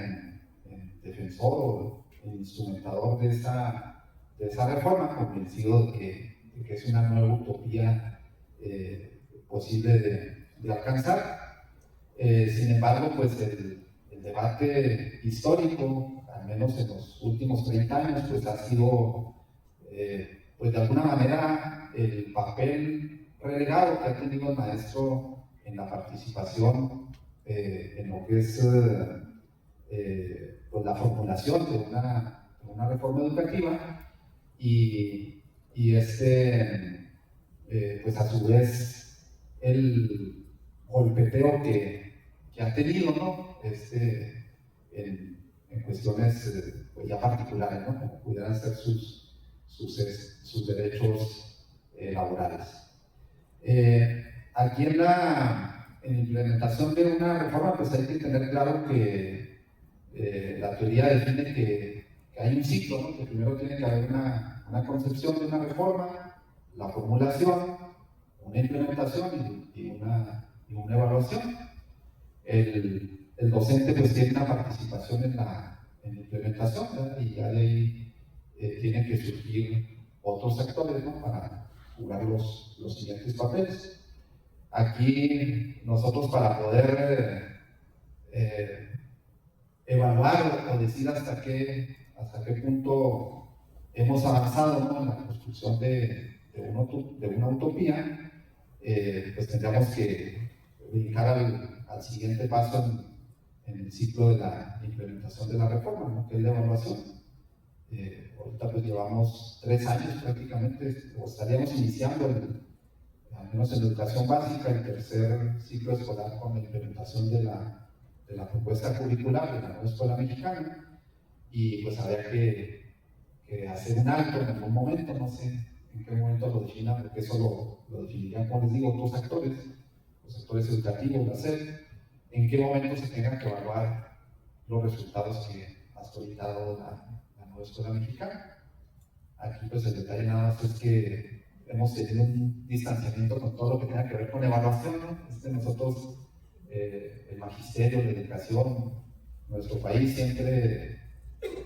en defensor o en instrumentador de esa reforma, convencido de que es una nueva utopía posible de alcanzar. Sin embargo, pues el debate histórico, al menos en los últimos 30 años, pues ha sido, pues de alguna manera, el papel relegado que ha tenido el maestro en la participación en lo que es pues la formulación de una reforma educativa y pues a su vez el golpeteo que ha tenido, ¿no? En cuestiones pues ya particulares, ¿no? Como pudieran ser sus derechos laborales. Aquí en la implementación de una reforma, pues hay que tener claro que la teoría define que hay un ciclo, ¿no? Que primero tiene que haber una concepción de una reforma, la formulación, una implementación y una evaluación. El docente pues tiene una participación en la implementación, ¿verdad? Y ya de ahí tienen que surgir otros actores, ¿no? Para jugar los siguientes papeles. Aquí nosotros para poder evaluar o decir hasta qué punto hemos avanzado, ¿no? En la construcción de una utopía, pues tendríamos que brincar al siguiente paso en el ciclo de la implementación de la reforma, ¿no? Que es la evaluación. Ahorita pues llevamos 3 años prácticamente, o estaríamos iniciando, al menos en la educación básica, el tercer ciclo escolar con la implementación de la propuesta curricular de la nueva escuela mexicana, y pues habría que hacer un alto en algún momento, no sé en qué momento lo definan, porque eso lo definirían, como les digo, otros actores, los actores educativos, la SED, en qué momento se tengan que evaluar los resultados que hasta ahorita ha dado la nueva escuela mexicana. Aquí pues el detalle nada más es que hemos tenido un distanciamiento con todo lo que tenga que ver con evaluación, ¿no? Nosotros, el magisterio, la educación, nuestro país siempre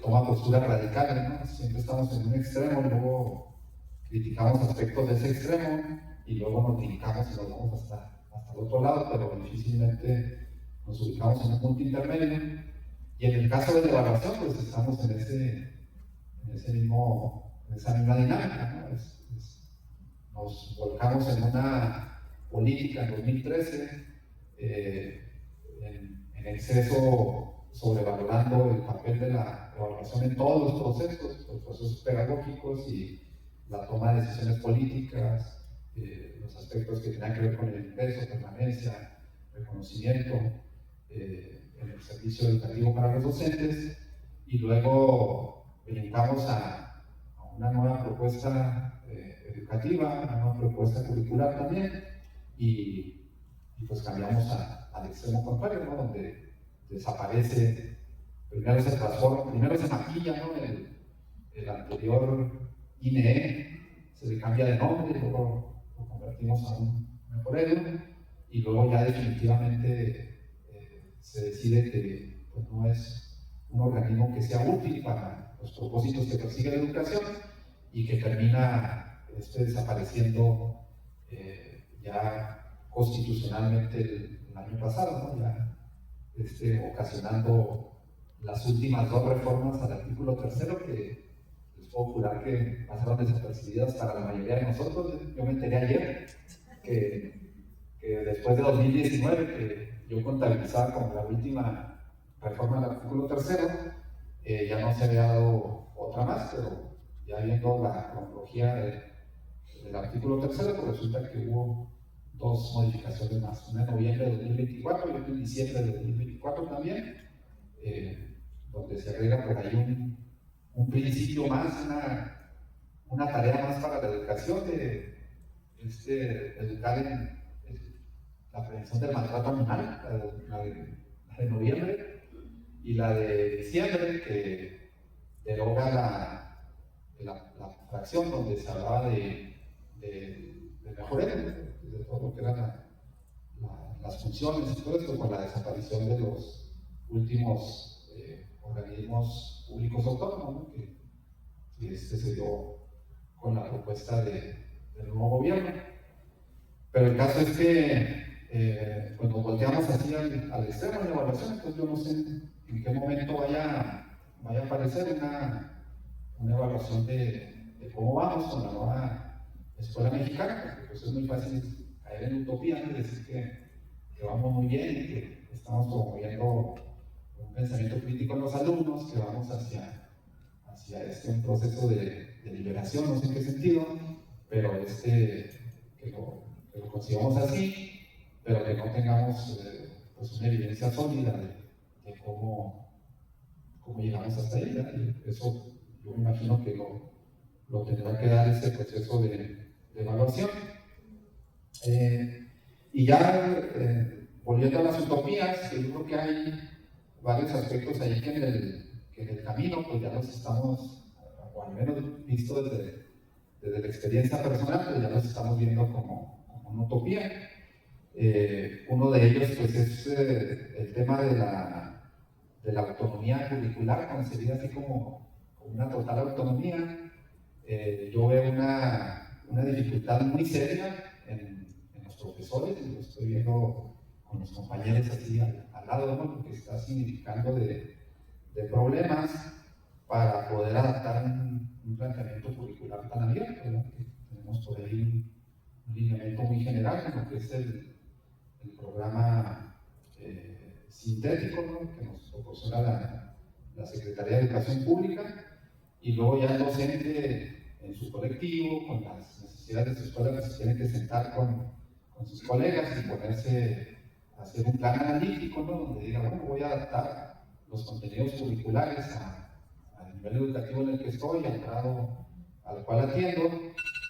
toma posturas radicales, ¿no? Siempre estamos en un extremo y luego criticamos aspectos de ese extremo y luego nos brincamos y nos vamos hasta el otro lado, pero difícilmente nos ubicamos en un punto intermedio. Y en el caso de la evaluación, pues estamos en esa misma dinámica, ¿no? Nos volcamos en una política en 2013, en exceso sobrevalorando el papel de la evaluación en todos los procesos pedagógicos y la toma de decisiones políticas, los aspectos que tengan que ver con el ingreso, permanencia, reconocimiento en el servicio educativo para los docentes, y luego brincamos a una nueva propuesta educativa, una nueva propuesta curricular también, y pues cambiamos al extremo contrario, ¿no? Donde desaparece, primero se transforma, primero se maquilla, ¿no? El anterior INE, se le cambia de nombre, luego lo convertimos a un mejor edu, y luego ya definitivamente se decide que pues, no es un organismo que sea útil para los propósitos que persigue la educación, y que termina desapareciendo ya constitucionalmente el año pasado, ¿no? Ya ocasionando las últimas 2 reformas al artículo 3º, que les puedo jurar que pasaron desapercibidas para la mayoría de nosotros. Yo me enteré ayer que después de 2019, que yo contabilizaba como la última reforma del artículo 3º, ya no se había dado otra más, pero ya viendo la cronología del artículo 3º, pues resulta que hubo 2 modificaciones más, una en noviembre de 2024 y otra en diciembre de 2024 también, donde se agrega por ahí un principio más, una tarea más para la educación, de educar en la prevención del maltrato animal, la de noviembre, y la de diciembre, que deroga la fracción donde se hablaba de mejoreo, de todo lo que eran las funciones y todo esto, con la desaparición de los últimos organismos públicos autónomos, ¿no? que se dio con la propuesta del nuevo gobierno. Pero el caso es que cuando volteamos así al extremo de la evaluación, pues yo no sé en qué momento vaya a aparecer una evaluación de cómo vamos con la nueva escuela mexicana, porque pues es muy fácil caer en utopía y decir que vamos muy bien y que estamos promoviendo un pensamiento crítico en los alumnos, que vamos hacia un proceso de liberación, no sé en qué sentido, pero que lo consigamos así, pero que no tengamos pues una evidencia sólida de cómo llegamos hasta ahí, ¿verdad? Y eso yo me imagino que lo tendrá que dar este proceso de evaluación. Y ya volviendo a las utopías, que yo creo que hay varios aspectos ahí que en el camino pues ya los estamos, o al menos visto desde la experiencia personal, pues ya los estamos viendo como una utopía. Uno de ellos pues es el tema de la autonomía curricular, concebida así como una total autonomía. Yo veo una dificultad muy seria en los profesores, y lo estoy viendo con los compañeros así al lado, ¿no? Porque está significando de problemas para poder adaptar un planteamiento curricular tan abierto, ¿no? Que tenemos por ahí un lineamiento muy general en lo que es el programa sintético, ¿no? Que nos proporciona la Secretaría de Educación Pública, y luego ya el docente en su colectivo, con las necesidades de su escuela, se tiene que sentar con sus colegas y ponerse a hacer un plan analítico, ¿no? Donde diga, bueno, voy a adaptar los contenidos curriculares al nivel educativo en el que estoy, al grado al cual atiendo,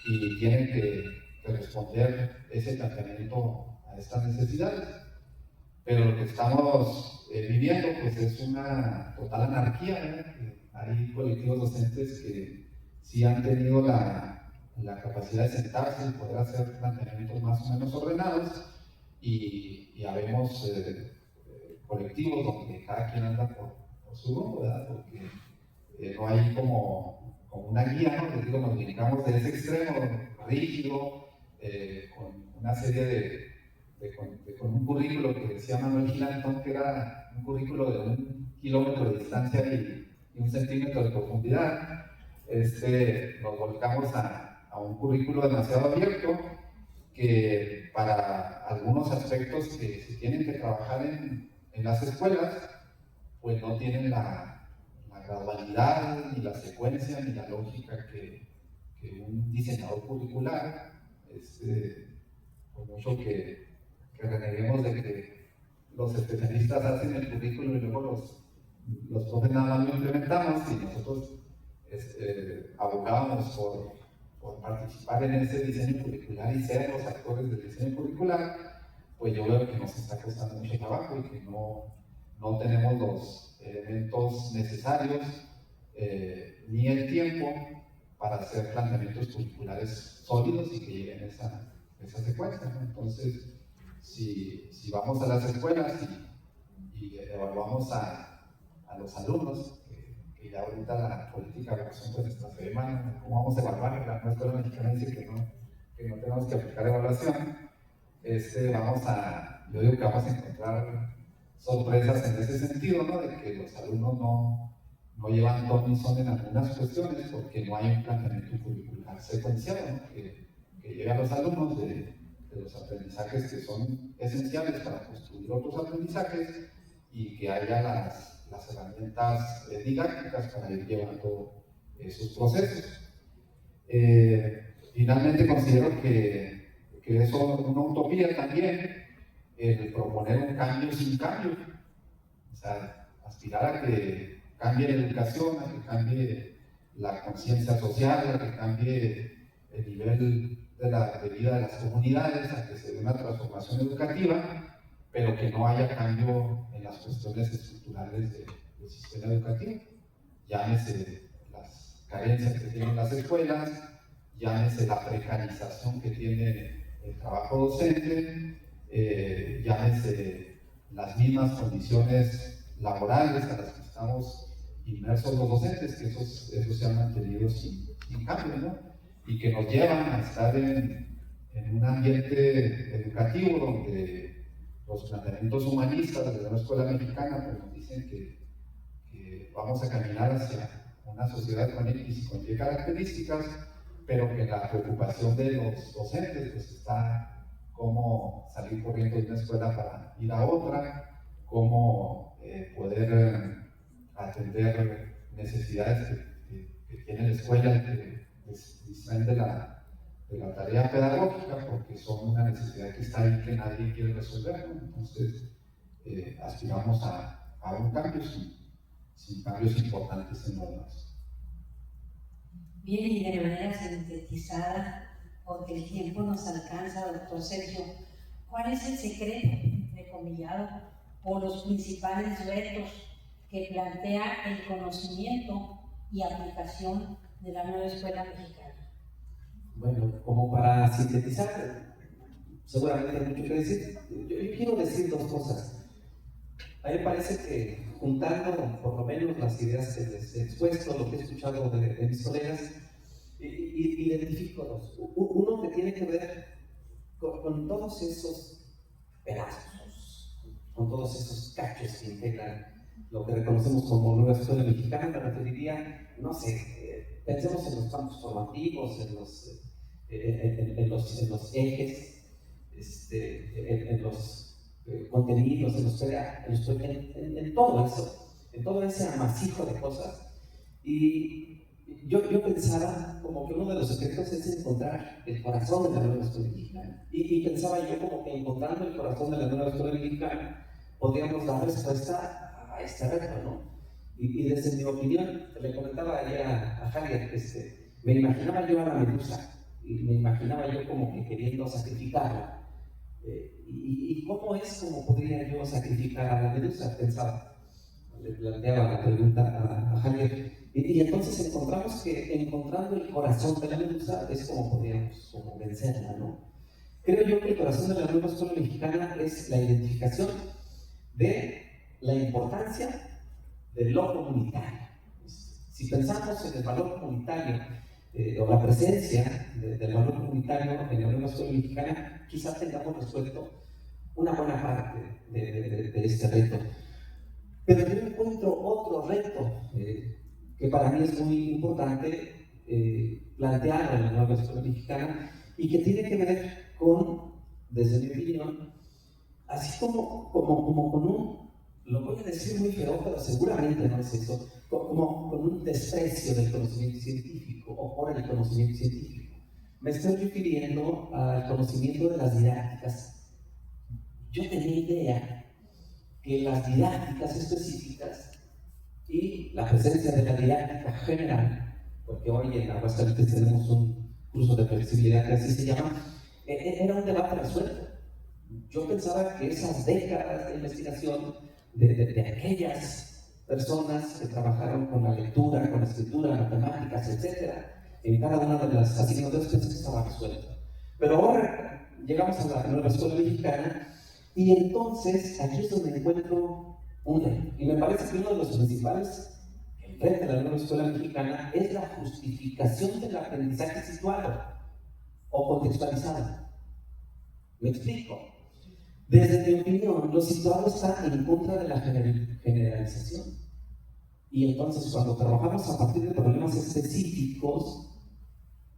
y tienen que responder ese planteamiento a estas necesidades. Pero lo que estamos viviendo pues es una total anarquía, ¿verdad? Hay colectivos docentes que sí han tenido la capacidad de sentarse y poder hacer planteamientos más o menos ordenados, y habemos colectivos donde cada quien anda por su rumbo, ¿verdad? Porque no hay como una guía, ¿no? Les digo, nos dedicamos de ese extremo rígido, con una serie con un currículo que decía Manuel Gilantón, que era un currículo de 1 kilómetro de distancia y 1 centímetro de profundidad. Nos volcamos a un currículo demasiado abierto, que para algunos aspectos que se tienen que trabajar en las escuelas, pues no tienen la gradualidad, ni la secuencia, ni la lógica que un diseñador curricular, por mucho que reneguemos de que los especialistas hacen el currículo y luego los profes nada más lo implementamos, y nosotros abogábamos por participar en ese diseño curricular y ser los actores del diseño curricular, pues yo veo que nos está costando mucho trabajo y que no tenemos los elementos necesarios ni el tiempo para hacer planteamientos curriculares sólidos y que lleguen a esa secuencia, ¿no? Entonces, si vamos a las escuelas y evaluamos a los alumnos, que ya ahorita la política de educación pues está semana, ¿cómo vamos a evaluar? La escuela mexicana dice que no tenemos que aplicar evaluación. Yo digo que vamos a encontrar sorpresas en ese sentido, ¿no? De que los alumnos no llevan ton ni son en algunas cuestiones porque no hay un planteamiento curricular secuenciado, ¿no? que lleve a los alumnos de los aprendizajes que son esenciales para construir otros aprendizajes, y que haya las herramientas didácticas para ir llevando esos procesos. Finalmente considero que eso es una utopía también, el proponer un cambio sin cambio, o sea, aspirar a que cambie la educación, a que cambie la conciencia social, a que cambie el nivel de vida de las comunidades, a que se dé una transformación educativa, pero que no haya cambio en las cuestiones estructurales del sistema educativo. Llámese las carencias que tienen las escuelas, llámese la precarización que tiene el trabajo docente, llámese las mismas condiciones laborales a las que estamos inmersos los docentes, que esos se han mantenido sin cambio, ¿no? Y que nos llevan a estar en un ambiente educativo donde los planteamientos humanistas de la escuela mexicana pues nos dicen que vamos a caminar hacia una sociedad con X y con Y características, pero que la preocupación de los docentes pues está cómo salir corriendo de una escuela para ir a otra, cómo poder atender necesidades que tiene la escuela, que distraen de la tarea pedagógica, porque son una necesidad que está ahí que nadie quiere resolver, ¿no? Entonces, aspiramos a un cambio sin cambios importantes en normas. Bien, y de manera sintetizada, porque el tiempo nos alcanza, doctor Sergio, ¿cuál es el secreto, entrecomillado, o los principales retos que plantea el conocimiento y aplicación de la nueva escuela mexicana? Bueno, como para sintetizar, seguramente hay mucho que decir. Yo quiero decir 2 cosas. A mí me parece que juntando por lo menos las ideas que les he expuesto, lo que he escuchado de mis colegas, identifico 2. Uno que tiene que ver con todos esos pedazos, con todos esos cachos que integran lo que reconocemos como nueva escuela mexicana. Me referiría, no sé, pensemos en los campos formativos, en los ejes, en los contenidos, en todo eso, en todo ese amasijo de cosas. Y yo pensaba como que uno de los secretos es encontrar el corazón de la nueva escuela mexicana. Y pensaba yo como que encontrando el corazón de la nueva escuela mexicana podríamos dar respuesta a este reto, ¿no? Y desde mi opinión, le comentaba ayer a Javier, me imaginaba yo a la medusa, y me imaginaba yo como que queriendo sacrificarla. ¿Y cómo es como podría yo sacrificar a la medusa? Pensaba, le planteaba la pregunta a Javier. Y entonces encontramos que encontrando el corazón de la medusa es como podríamos como vencerla, ¿no? Creo yo que el corazón de la nueva escuela mexicana es la identificación de la importancia de lo comunitario. Si pensamos en el valor comunitario o la presencia del valor comunitario en la nueva escuela mexicana, quizás tengamos resuelto una buena parte de este reto. Pero yo encuentro otro reto que para mí es muy importante planteado en la nueva escuela mexicana y que tiene que ver con, desde mi opinión, así como con un, lo voy a decir muy feo, pero seguramente no es eso, como con un desprecio del conocimiento científico o por el conocimiento científico. Me estoy refiriendo al conocimiento de las didácticas. Yo tenía idea que las didácticas específicas y la presencia de la didáctica general, porque hoy en Aguascalientes tenemos un curso de flexibilidad que así se llama, era un debate resuelto. Yo pensaba que esas décadas de investigación de aquellas personas que trabajaron con la lectura, con la escritura, matemáticas, etcétera, en cada una de las asignaturas, pensé que estaba resuelto. Pero ahora llegamos a la nueva escuela mexicana y entonces aquí es donde encuentro un reto. Y me parece que uno de los principales retos de la nueva escuela mexicana es la justificación del aprendizaje situado o contextualizado. ¿Me explico? Desde mi opinión, lo situado está en contra de la generalización. Y entonces, cuando trabajamos a partir de problemas específicos,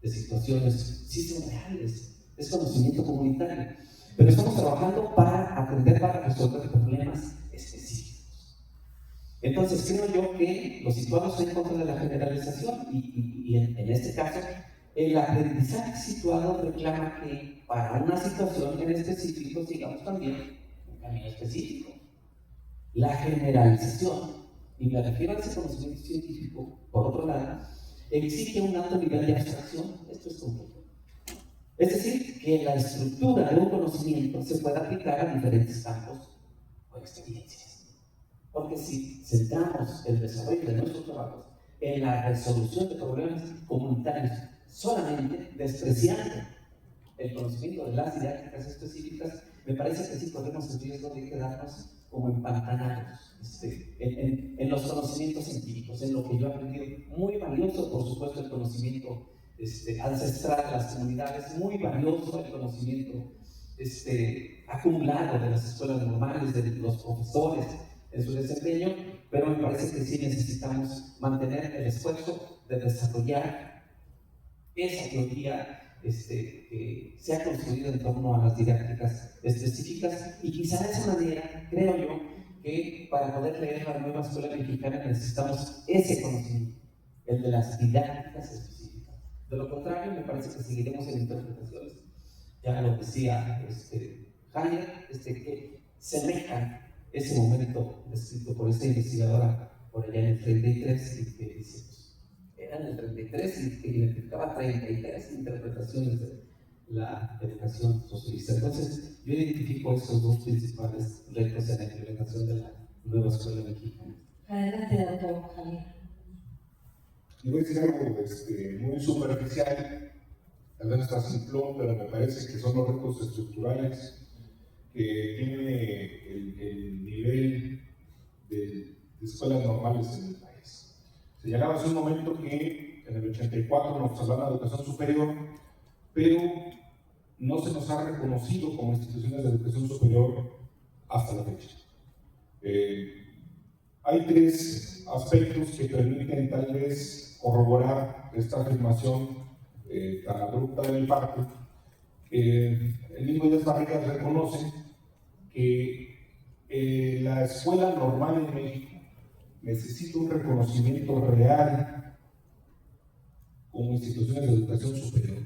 de situaciones, sí son reales, es conocimiento comunitario. Pero estamos trabajando para aprender, para resolver problemas específicos. Entonces, creo yo que lo situado está en contra de la generalización y en este caso, el aprendizaje situado reclama que para una situación en específico sigamos también un camino específico. La generalización, y me refiero a ese conocimiento científico, por otro lado, exige un alto nivel de abstracción. Esto es complejo. Es decir, que la estructura de un conocimiento se pueda aplicar a diferentes campos o experiencias. Porque si centramos el desarrollo de nuestros trabajos en la resolución de problemas comunitarios solamente despreciando el conocimiento de las didácticas específicas, me parece que sí corremos el riesgo de quedarnos como empantanados en los conocimientos científicos, en lo que yo he aprendido. Muy valioso, por supuesto, el conocimiento ancestral de las comunidades, muy valioso el conocimiento acumulado de las escuelas normales, de los profesores en su desempeño, pero me parece que sí necesitamos mantener el esfuerzo de desarrollar esa teoría que se ha construido en torno a las didácticas específicas, y quizá de esa manera, creo yo, que para poder leer la nueva escuela mexicana necesitamos ese conocimiento, el de las didácticas específicas. De lo contrario, me parece que seguiremos en interpretaciones, ya lo decía Hayek, que semejan ese momento descrito por esta investigadora por allá en el 33, y que dice, era en el 33 y que identificaba 33 interpretaciones de la educación socialista. Entonces, yo identifico estos dos principales retos en la implementación de la nueva escuela mexicana. Adelante, doctor Javier. Y voy a decir algo muy superficial, tal vez está simplón, pero me parece que son los retos estructurales que tiene el nivel de escuelas normales en el país. Señalaba hace un momento que en el 84 nos trasladan a educación superior, pero no se nos ha reconocido como instituciones de educación superior hasta la fecha. Hay tres aspectos que permiten tal vez corroborar esta afirmación tan abrupta de mi parte. El mismo Díaz Barriga reconoce que la escuela normal en México necesita un reconocimiento real como instituciones de educación superior.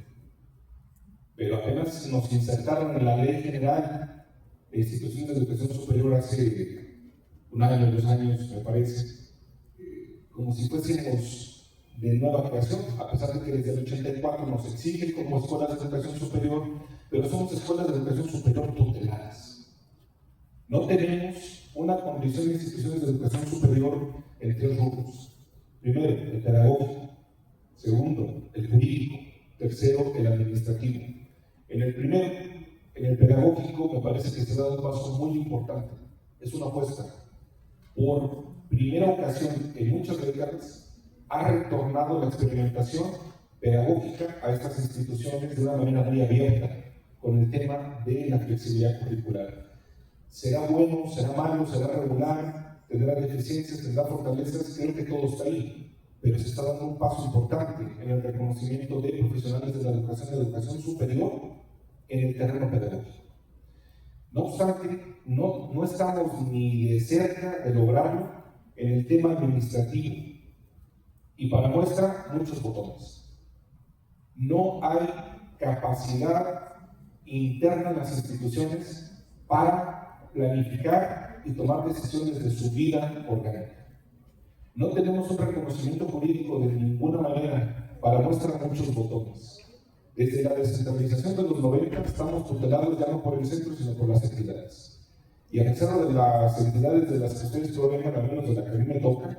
Pero apenas nos insertaron en la Ley General de Instituciones de Educación Superior hace un año, 2 años, me parece, como si fuésemos de nueva creación, a pesar de que desde el 84 nos exigen como escuelas de educación superior, pero somos escuelas de educación superior tuteladas. No tenemos una condición de instituciones de educación superior en 3 rubros. Primero, el pedagógico. Segundo, el jurídico. Tercero, el administrativo. En el primero, en el pedagógico, me parece que se da un paso muy importante. Es una apuesta. Por primera ocasión en muchas décadas, ha retornado la experimentación pedagógica a estas instituciones de una manera muy abierta con el tema de la flexibilidad curricular. ¿Será bueno, será malo, será regular, tendrá deficiencias, tendrá fortalezas? Creo que todo está ahí, pero se está dando un paso importante en el reconocimiento de profesionales de la educación superior en el terreno pedagógico. No obstante, no estamos ni de cerca de lograrlo en el tema administrativo. Y para muestra, muchos botones. No hay capacidad interna en las instituciones para planificar y tomar decisiones de su vida orgánica. No tenemos un reconocimiento jurídico de ninguna manera, para muestra muchos botones. Desde la descentralización de los 90 estamos tutelados ya no por el centro, sino por las entidades. Y a pesar de las entidades de las que ustedes provengan, al menos de la que a mí me toca,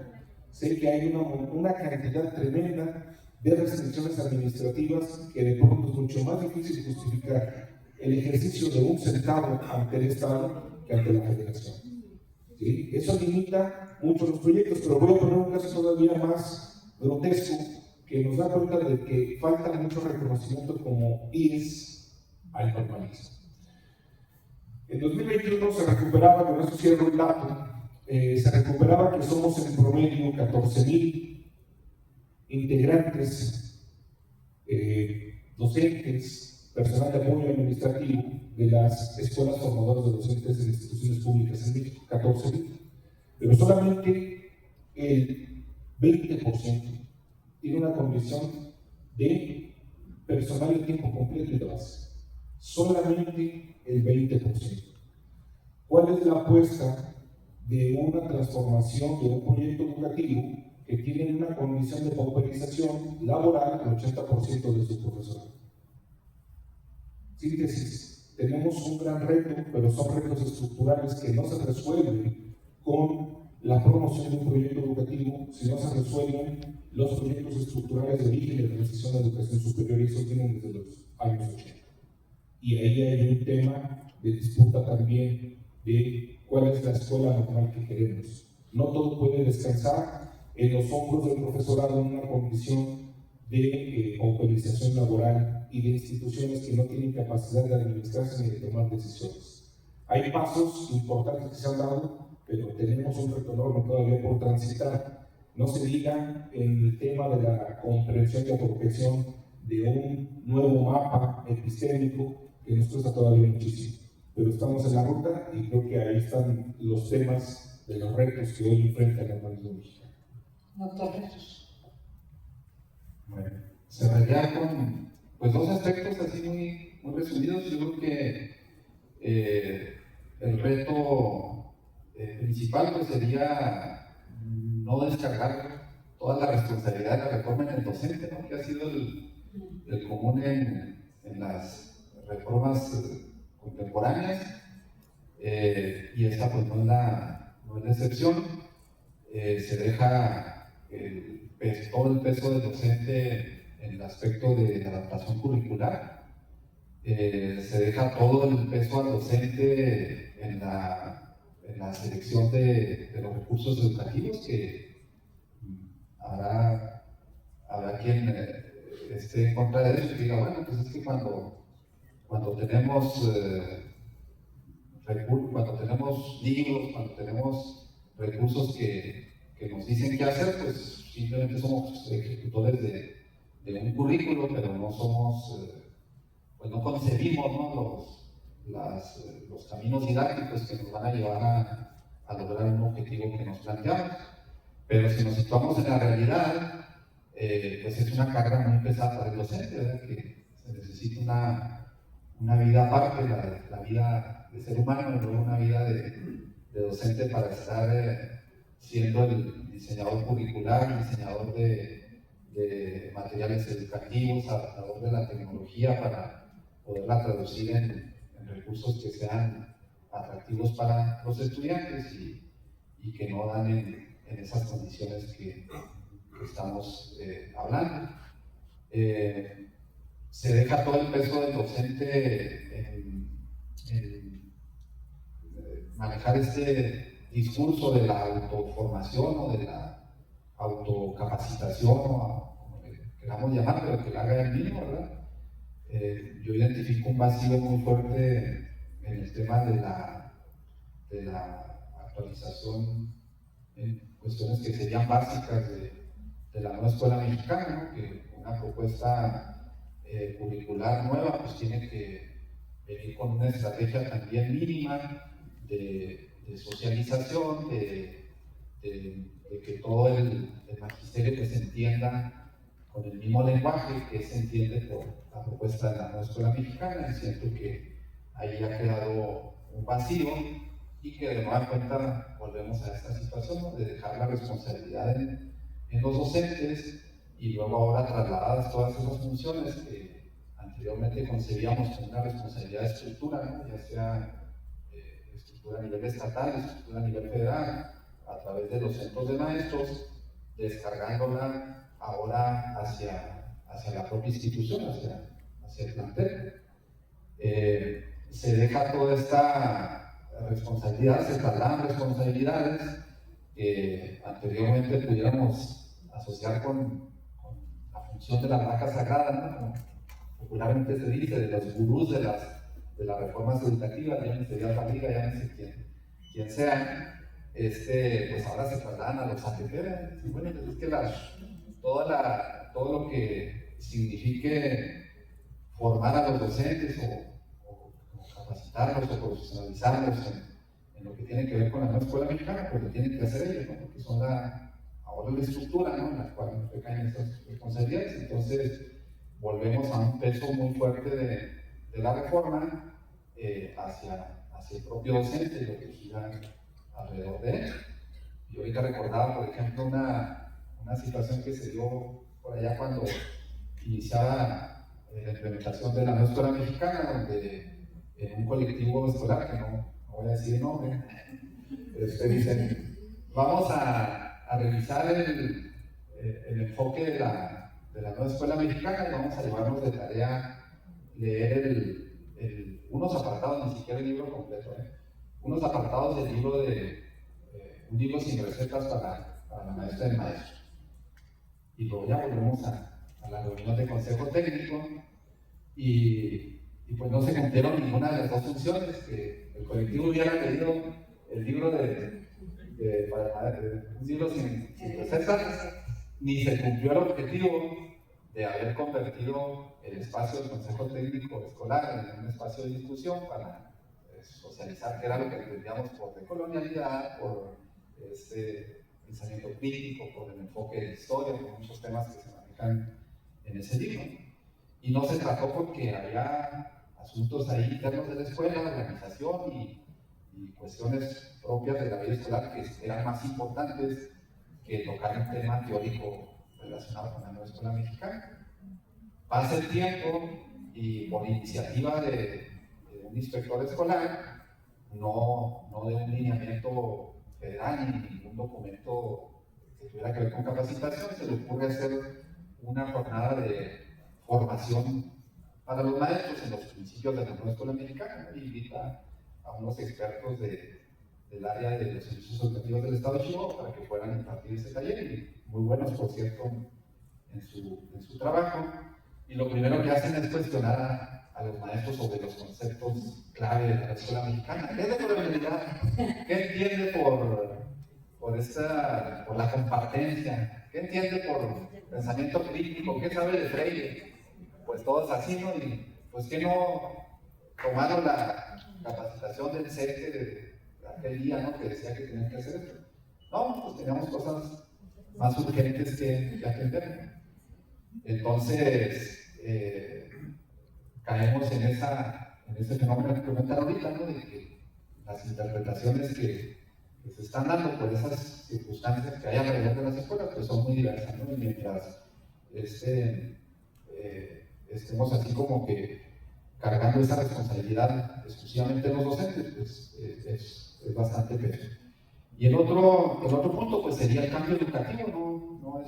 sé que hay una cantidad tremenda de restricciones administrativas que de pronto es mucho más difícil justificar el ejercicio de un centavo ante el Estado que ante la Federación. ¿Sí? Eso limita mucho los proyectos, pero voy a poner un caso todavía más grotesco que nos da cuenta de que falta mucho reconocimiento como IES al normalismo. En 2021 se recuperaba, con eso cierro el dato, se recuperaba que somos en promedio 14,000 integrantes, docentes, personal de apoyo administrativo de las escuelas formadoras de docentes en instituciones públicas en México, 14,000, pero solamente el 20% tiene una condición de personal de tiempo completo y de base. Solamente el 20%. ¿Cuál es la apuesta de una transformación de un proyecto educativo que tiene una condición de pauperización laboral del 80% de su profesorado? Síntesis, tenemos un gran reto, pero son retos estructurales que no se resuelven con la promoción de un proyecto educativo, si no se resuelven los proyectos estructurales de origen y de transición de educación superior, y eso vienen desde los años 80. Y ahí hay un tema de disputa también de cuál es la escuela normal que queremos. No todo puede descansar en los hombros del profesorado en una condición de pauperización laboral y de instituciones que no tienen capacidad de administrarse ni de tomar decisiones. Hay pasos importantes que se han dado, pero tenemos un reto enorme todavía por transitar. No se diga en el tema de la comprensión y apropiación de un nuevo mapa epistémico que nos cuesta todavía muchísimo. Pero estamos en la ruta y creo que ahí están los temas de los retos que hoy enfrenta el normalismo mexicano. Doctor Jesús. Bueno, cerraría con pues, dos aspectos así muy resumidos. Yo creo que el reto principal pues, sería no descargar toda la responsabilidad de la reforma en el docente, ¿no? Que ha sido el común en las reformas contemporáneas, y esta pues no es la excepción. Se deja todo el peso del docente en el aspecto de la adaptación curricular, se deja todo el peso al docente en la selección de los recursos educativos, que habrá quien esté en contra de eso y diga, bueno, pues es que cuando tenemos libros, cuando tenemos recursos que nos dicen qué hacer, pues simplemente somos ejecutores de un currículo, pero no somos, pues no concebimos, ¿no? los caminos didácticos que nos van a llevar a lograr un objetivo que nos planteamos. Pero si nos situamos en la realidad, pues es una carga muy pesada para el docente, ¿verdad? Que se necesita una vida aparte, la vida de ser humano, y luego una vida de docente para estar siendo el diseñador curricular, el diseñador de materiales educativos, adaptador de la tecnología para poderla traducir en recursos que sean atractivos para los estudiantes y que no dan en esas condiciones que estamos hablando. Se deja todo el peso del docente en manejar este discurso de la autoformación o de la autocapacitación, o como le queramos llamar, pero que la haga el mismo, ¿verdad? Yo identifico un vacío muy fuerte en el tema de la actualización en cuestiones que serían básicas de la nueva escuela mexicana, ¿no? Que una propuesta curricular nueva pues tiene que venir con una estrategia también mínima de socialización, de que todo el magisterio que se entienda con el mismo lenguaje que se entiende por la propuesta de la nueva escuela mexicana. Y siento que ahí ha quedado un vacío y que de nueva cuenta volvemos a esta situación, ¿no? De dejar la responsabilidad en los docentes y luego ahora trasladadas todas esas funciones que anteriormente concebíamos como una responsabilidad de estructura, ¿no? Ya sea estructura a nivel estatal, estructura a nivel federal, a través de los centros de maestros, descargándola ahora hacia la propia institución, hacia el plantel. Se deja toda esta responsabilidad, se trasladan responsabilidades que anteriormente pudiéramos asociar con la función de la vaca sagrada, ¿no? Como popularmente se dice, de los gurús de las reformas educativas, llámese Díaz Barriga, llámese quien sea, pues ahora se trasladan a los APP. Y bueno, pues es que todo lo que signifique formar a los docentes o capacitarlos o profesionalizarlos en lo que tiene que ver con la nueva escuela mexicana, pues lo tienen que hacer ellos, ¿no? Porque son ahora la estructura, ¿no? En la cual nos recaen estas responsabilidades. Entonces, volvemos a un peso muy fuerte de la reforma hacia el propio docente y lo que gira alrededor de él. Y ahorita recordaba, por ejemplo, una situación que se dio por allá cuando iniciaba la implementación de la nueva escuela mexicana, donde en un colectivo escolar, que no voy a decir el nombre, dicen, vamos a revisar el enfoque de la nueva escuela mexicana y vamos a llevarnos de tarea leer unos apartados, ni siquiera el libro completo, unos apartados del libro un libro sin recetas para la maestra del maestro. Y luego ya volvemos a la reunión de consejo técnico y pues no se cumplieron ninguna de las dos funciones, que el colectivo hubiera leído el libro un libro sin recetas, ni se cumplió el objetivo de haber convertido el espacio del consejo técnico escolar en un espacio de discusión para socializar qué era lo que entendíamos por decolonialidad, por pensamiento crítico, por el enfoque de la historia, por muchos temas que se manejan en ese libro. Y no se trató porque había asuntos ahí internos de la escuela, organización y cuestiones propias de la vida escolar que eran más importantes que tocar un tema teórico relacionado con la nueva escuela mexicana. Pasa el tiempo y por iniciativa de un inspector escolar, no de un lineamiento federal ni ningún documento que tuviera que ver con capacitación, se le ocurre hacer una jornada de formación para los maestros en los principios de la nueva escuela mexicana y invita a unos expertos del área de los servicios educativos del Estado de Chihuahua para que fueran a impartir ese taller, y muy buenos, por cierto, en su trabajo. Y lo primero que hacen es cuestionar a los maestros sobre los conceptos clave de la escuela mexicana. ¿Qué es de colonialidad? ¿Qué entiende por la compartencia? ¿Qué entiende por pensamiento crítico? ¿Qué sabe de Freire? Pues todos así, ¿no? Y pues que no tomaron la capacitación del CETE de aquel día, ¿no? Que decía que tenían que hacer esto. No, pues teníamos cosas más urgentes que atender. Entonces, caemos en ese fenómeno que comentaron ahorita, ¿no? De que las interpretaciones que se están dando por esas circunstancias que hay alrededor de las escuelas, pues son muy diversas, ¿no? Y mientras estemos así como que cargando esa responsabilidad exclusivamente en los docentes, pues es bastante peso. Y el otro punto, pues sería el cambio educativo, ¿no?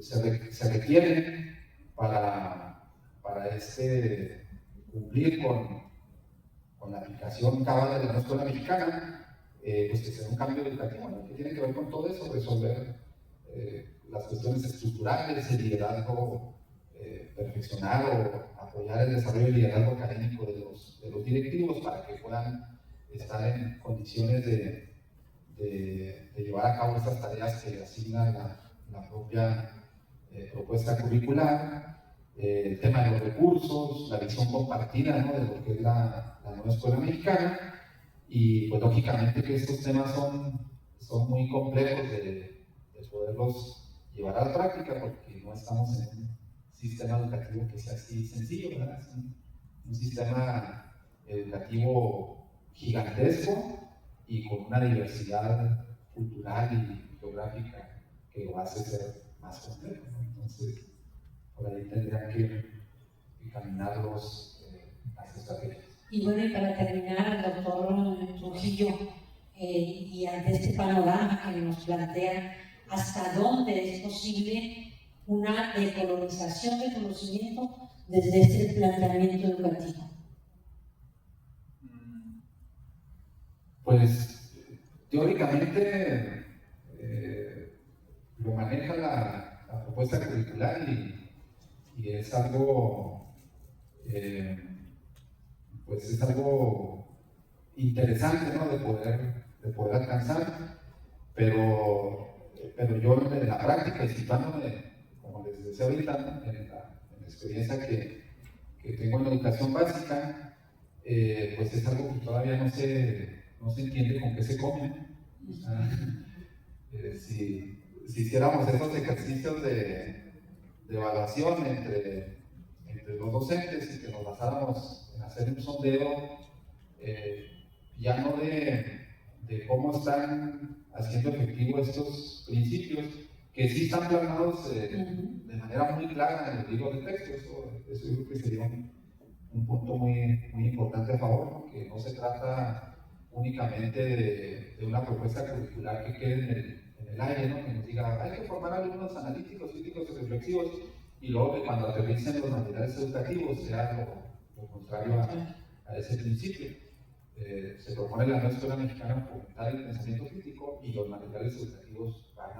Se requiere para cumplir con la aplicación cabal de la nueva escuela mexicana, pues que sea un cambio educativo, ¿no? Que tiene que ver con todo eso, resolver las cuestiones estructurales, el liderazgo, perfeccionar o apoyar el desarrollo del liderazgo académico de los directivos para que puedan estar en condiciones de llevar a cabo estas tareas que asigna la propia propuesta curricular, el tema de los recursos, la visión compartida, ¿no?, de lo que es la nueva escuela mexicana, y pues lógicamente que estos temas son muy complejos de poderlos llevar a la práctica, porque no estamos en un sistema educativo que sea así sencillo, ¿verdad? Es un sistema educativo gigantesco y con una diversidad cultural y geográfica que lo hace ser más complejo, ¿no? Entonces, por ahí tendrían que caminarlos las estrategias. Y bueno, y para terminar, doctor Trujillo, y ante este panorama que nos plantea, ¿hasta dónde es posible una decolonización del conocimiento desde este planteamiento educativo? Pues teóricamente lo maneja la propuesta curricular y es algo, pues es algo interesante, ¿no?, de poder alcanzar, pero yo en la práctica, y situándome, como les decía ahorita, ¿no?, en la experiencia que tengo en la educación básica, pues es algo que todavía no se entiende con qué se come. O sea, si hiciéramos esos ejercicios de evaluación entre los docentes y que nos basáramos en hacer un sondeo, ya no de cómo están haciendo efectivo estos principios, que sí están plasmados de manera muy clara en el libro de texto. Eso yo creo que sería un punto muy, muy importante a favor, ¿no?, que no se trata únicamente de una propuesta curricular que quede en el aire, ¿no?, que nos diga hay que formar alumnos analíticos, críticos y reflexivos, y luego que cuando aterricen los materiales educativos sea lo contrario a ese principio. Se propone la nueva escuela mexicana fomentar el pensamiento crítico y los materiales educativos van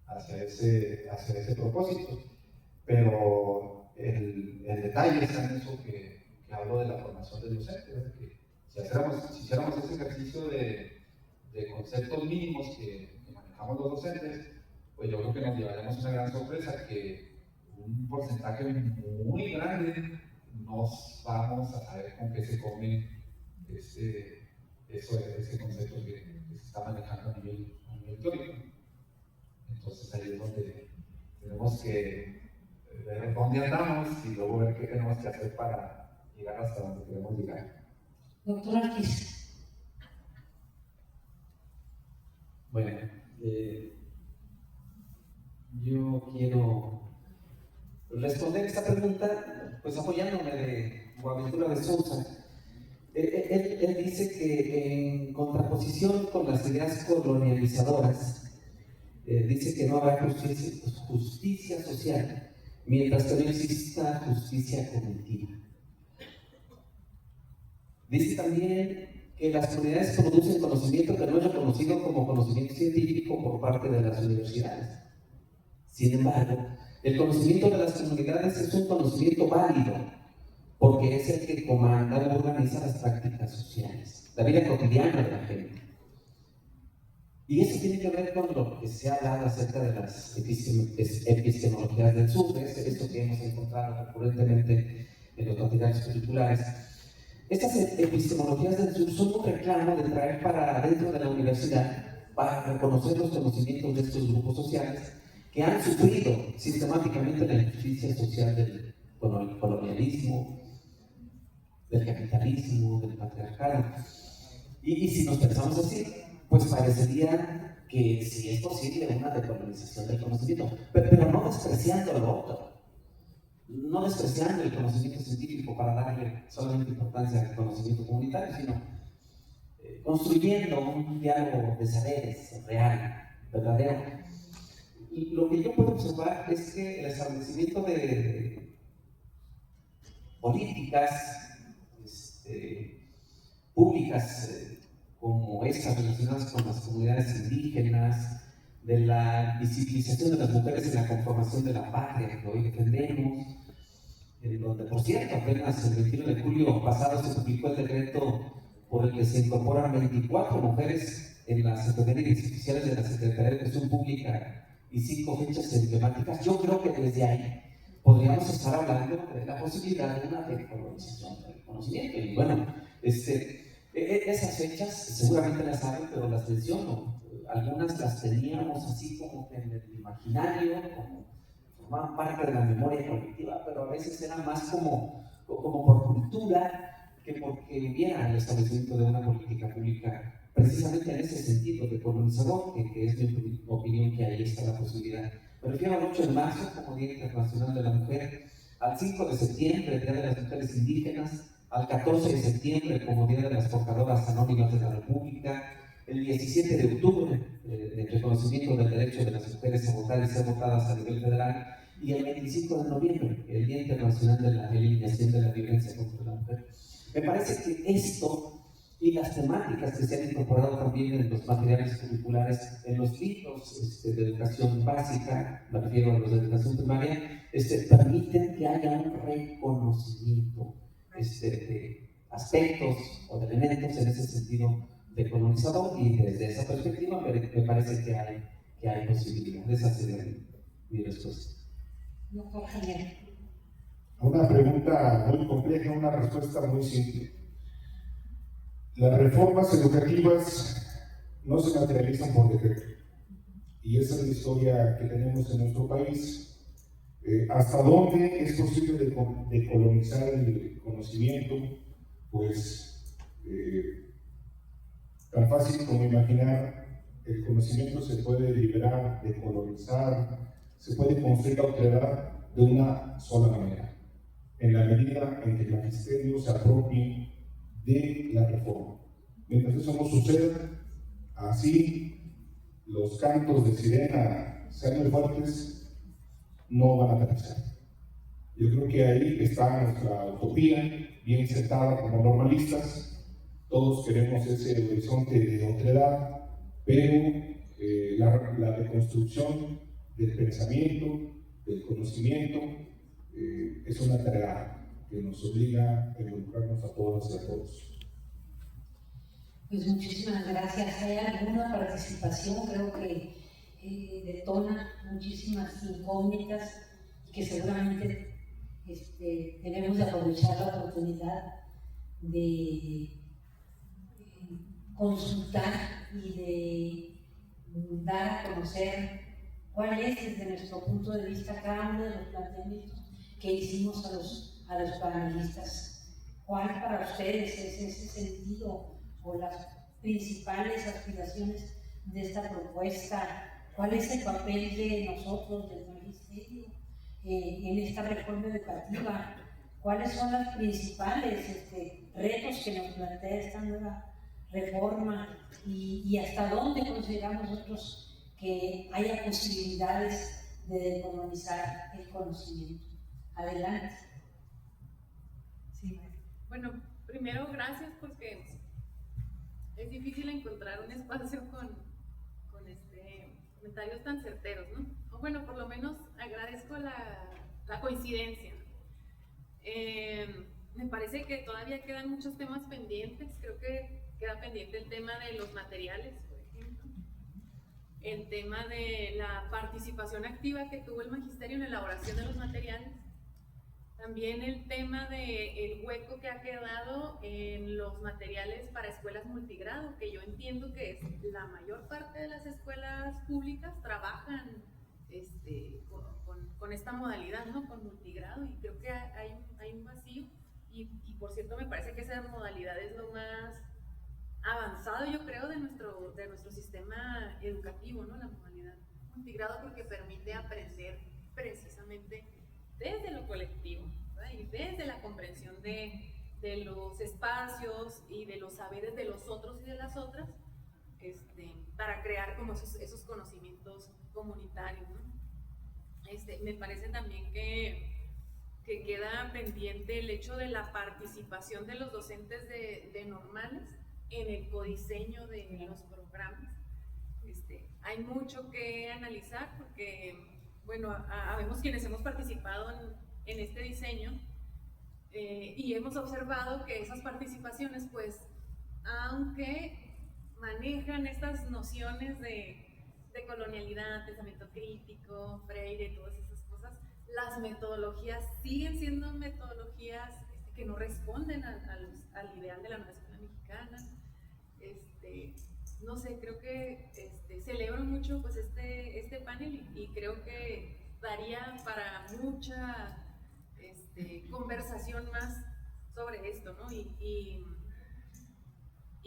hacia ese propósito. Pero el detalle está en eso que hablo de la formación del docente, ¿verdad? Que si hiciéramos ese ejercicio de conceptos mínimos que manejamos los docentes, pues yo creo que nos llevaremos una gran sorpresa, que un porcentaje muy grande nos vamos a saber con qué se come ese concepto que se está manejando a nivel teórico. Entonces ahí es donde tenemos que ver dónde andamos y luego ver qué tenemos que hacer para llegar hasta donde queremos llegar. Doctor Ortiz. Bueno, yo quiero responder esta pregunta pues apoyándome de Boaventura de Sousa. Él dice que en contraposición con las ideas colonializadoras, dice que no habrá justicia social mientras que no exista justicia cognitiva. Dice también que las comunidades producen conocimiento que no es reconocido como conocimiento científico por parte de las universidades. Sin embargo, el conocimiento de las comunidades es un conocimiento válido, porque es el que comanda o organiza las prácticas sociales, la vida cotidiana de la gente. Y eso tiene que ver con lo que se ha hablado acerca de las epistemologías del sur, esto que hemos encontrado recurrentemente en los materiales curriculares. Estas epistemologías del sur son un reclamo de traer para dentro de la universidad para reconocer los conocimientos de estos grupos sociales que han sufrido sistemáticamente la injusticia social del colonialismo, del capitalismo, del patriarcado. Y si nos pensamos así, pues parecería que sí es posible una decolonización del conocimiento, pero no despreciando lo otro, no despreciando el conocimiento científico para darle solamente importancia al conocimiento comunitario, sino construyendo un diálogo de saberes real, verdadero. Y lo que yo puedo observar es que el establecimiento de políticas públicas como estas relacionadas con las comunidades indígenas, de la visibilización de las mujeres en la conformación de la patria que hoy defendemos, en donde, por cierto, apenas el 21 de julio pasado se publicó el decreto por el que se incorporan 24 mujeres en las efemérides oficiales de la Secretaría de Educación Pública y 5 fechas emblemáticas. Yo creo que desde ahí podríamos estar hablando de la posibilidad de una decolonización del conocimiento. Y bueno, esas fechas seguramente las saben, pero las menciono. Algunas las teníamos así como en el imaginario, como formaban parte de la memoria colectiva, pero a veces era más como por cultura que porque hubiera el establecimiento de una política pública precisamente en ese sentido de colonizador, que es mi opinión que ahí está la posibilidad. Me refiero al 8 de marzo como Día Internacional de la Mujer, al 5 de septiembre, Día de las Mujeres Indígenas, al 14 de septiembre como Día de las Portadoras Anónimas de la República, el 17 de octubre, el reconocimiento del derecho de las mujeres a votar y ser votadas a nivel federal, y el 25 de noviembre, el Día Internacional de la Eliminación de la Violencia contra la Mujer. Me parece que esto y las temáticas que se han incorporado también en los materiales curriculares, en los libros de educación básica, me refiero a los de educación primaria, permiten que haya un reconocimiento de aspectos o de elementos en ese sentido de colonizador, y desde esa perspectiva me parece que hay posibilidades. Esa sería mi respuesta. Doctor Javier. Una pregunta muy compleja, una respuesta muy simple. Las reformas educativas no se materializan por decreto, y esa es la historia que tenemos en nuestro país. ¿Hasta dónde es posible decolonizar el conocimiento? Pues tan fácil como imaginar, el conocimiento se puede liberar, decolonizar, se puede construir la autoridad de una sola manera, en la medida en que el magisterio se apropie de la reforma. Mientras eso no suceda, así los cantos de sirena sean muy fuertes, no van a aterrizar. Yo creo que ahí está nuestra utopía, bien sentada como normalistas. Todos queremos ese horizonte de otredad, pero la reconstrucción del pensamiento, del conocimiento, es una tarea que nos obliga a involucrarnos a todas y a todos. Pues muchísimas gracias. ¿Hay alguna participación? Creo que detona muchísimas incógnitas que seguramente tenemos de aprovechar la oportunidad de consultar y de dar a conocer cuál es, desde nuestro punto de vista, cada uno de los planteamientos que hicimos a los panelistas. ¿Cuál para ustedes es ese sentido o las principales aspiraciones de esta propuesta? ¿Cuál es el papel de nosotros, del magisterio, en esta reforma educativa? ¿Cuáles son los principales retos que nos plantea esta nueva reforma? Y hasta dónde consideramos nosotros que haya posibilidades de decolonizar el conocimiento? Adelante. Sí. Bueno, primero gracias, porque es difícil encontrar un espacio con comentarios tan certeros, ¿no? O bueno, por lo menos agradezco la coincidencia. Me parece que todavía quedan muchos temas pendientes. Creo que queda pendiente el tema de los materiales, por ejemplo, el tema de la participación activa que tuvo el magisterio en la elaboración de los materiales. También el tema del hueco que ha quedado en los materiales para escuelas multigrado, que yo entiendo que es la mayor parte de las escuelas públicas trabajan con esta modalidad, ¿no? Con multigrado, y creo que hay un vacío, y por cierto me parece que esa modalidad es lo más avanzado, yo creo, de nuestro sistema educativo, ¿no? La modalidad multigrado, porque permite aprender precisamente desde lo colectivo, ¿verdad? Y desde la comprensión de los espacios y de los saberes de los otros y de las otras, para crear como esos conocimientos comunitarios, ¿no? Me parece también que queda pendiente el hecho de la participación de los docentes de normales en el codiseño de los programas. hay mucho que analizar porque, bueno, habemos quienes hemos participado en este diseño y hemos observado que esas participaciones, pues, aunque manejan estas nociones de colonialidad, pensamiento crítico, Freire, todas esas cosas, las metodologías siguen siendo metodologías que no responden al ideal de la nueva escuela mexicana. No sé, creo que celebro mucho pues este panel y creo que daría para mucha conversación más sobre esto, ¿no? Y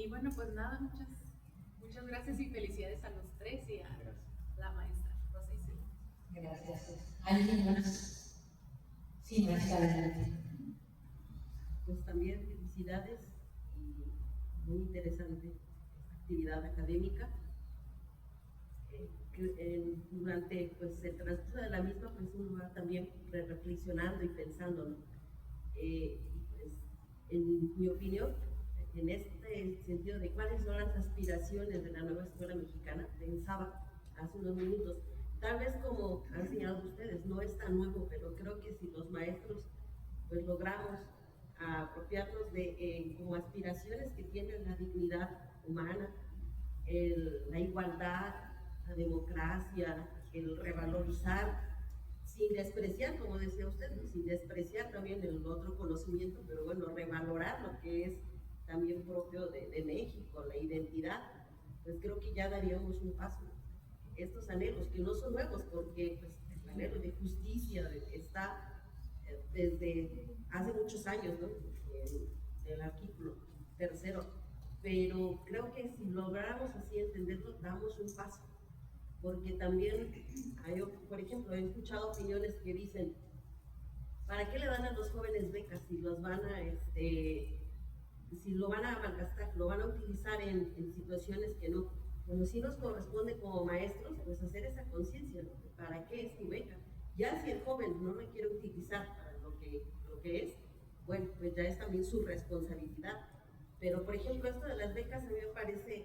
bueno, pues nada, muchas gracias y felicidades a los tres y a la maestra Rosa Isela. Gracias. ¿Alguien más? Sí, maestra, adelante. Pues también felicidades y muy interesante actividad académica. Durante pues, el transcurso de la misma, pues uno va también reflexionando y pensando, ¿no? Pues, en mi opinión, en este sentido de cuáles son las aspiraciones de la nueva escuela mexicana, pensaba hace unos minutos, tal vez como han señalado ustedes, no es tan nuevo, pero creo que si los maestros pues logramos apropiarnos de como aspiraciones que tienen la dignidad humana, la igualdad, la democracia, el revalorizar, sin despreciar, como decía usted, sin despreciar también el otro conocimiento, pero bueno, revalorar lo que es también propio de México, la identidad, pues creo que ya daríamos un paso. Estos anhelos, que no son nuevos, porque pues, el anhelo de justicia está desde hace muchos años, ¿no? El artículo 3, pero creo que si lográramos así entenderlo, damos un paso, porque también, por ejemplo, he escuchado opiniones que dicen, ¿para qué le dan a los jóvenes becas si los van a, si lo van a malgastar, lo van a utilizar en situaciones que no? Bueno, sí nos corresponde como maestros, pues hacer esa conciencia, ¿no? ¿Para qué es tu beca? Ya si el joven no lo quiere utilizar para lo que es, bueno, pues ya es también su responsabilidad. Pero, por ejemplo, esto de las becas a mí me parece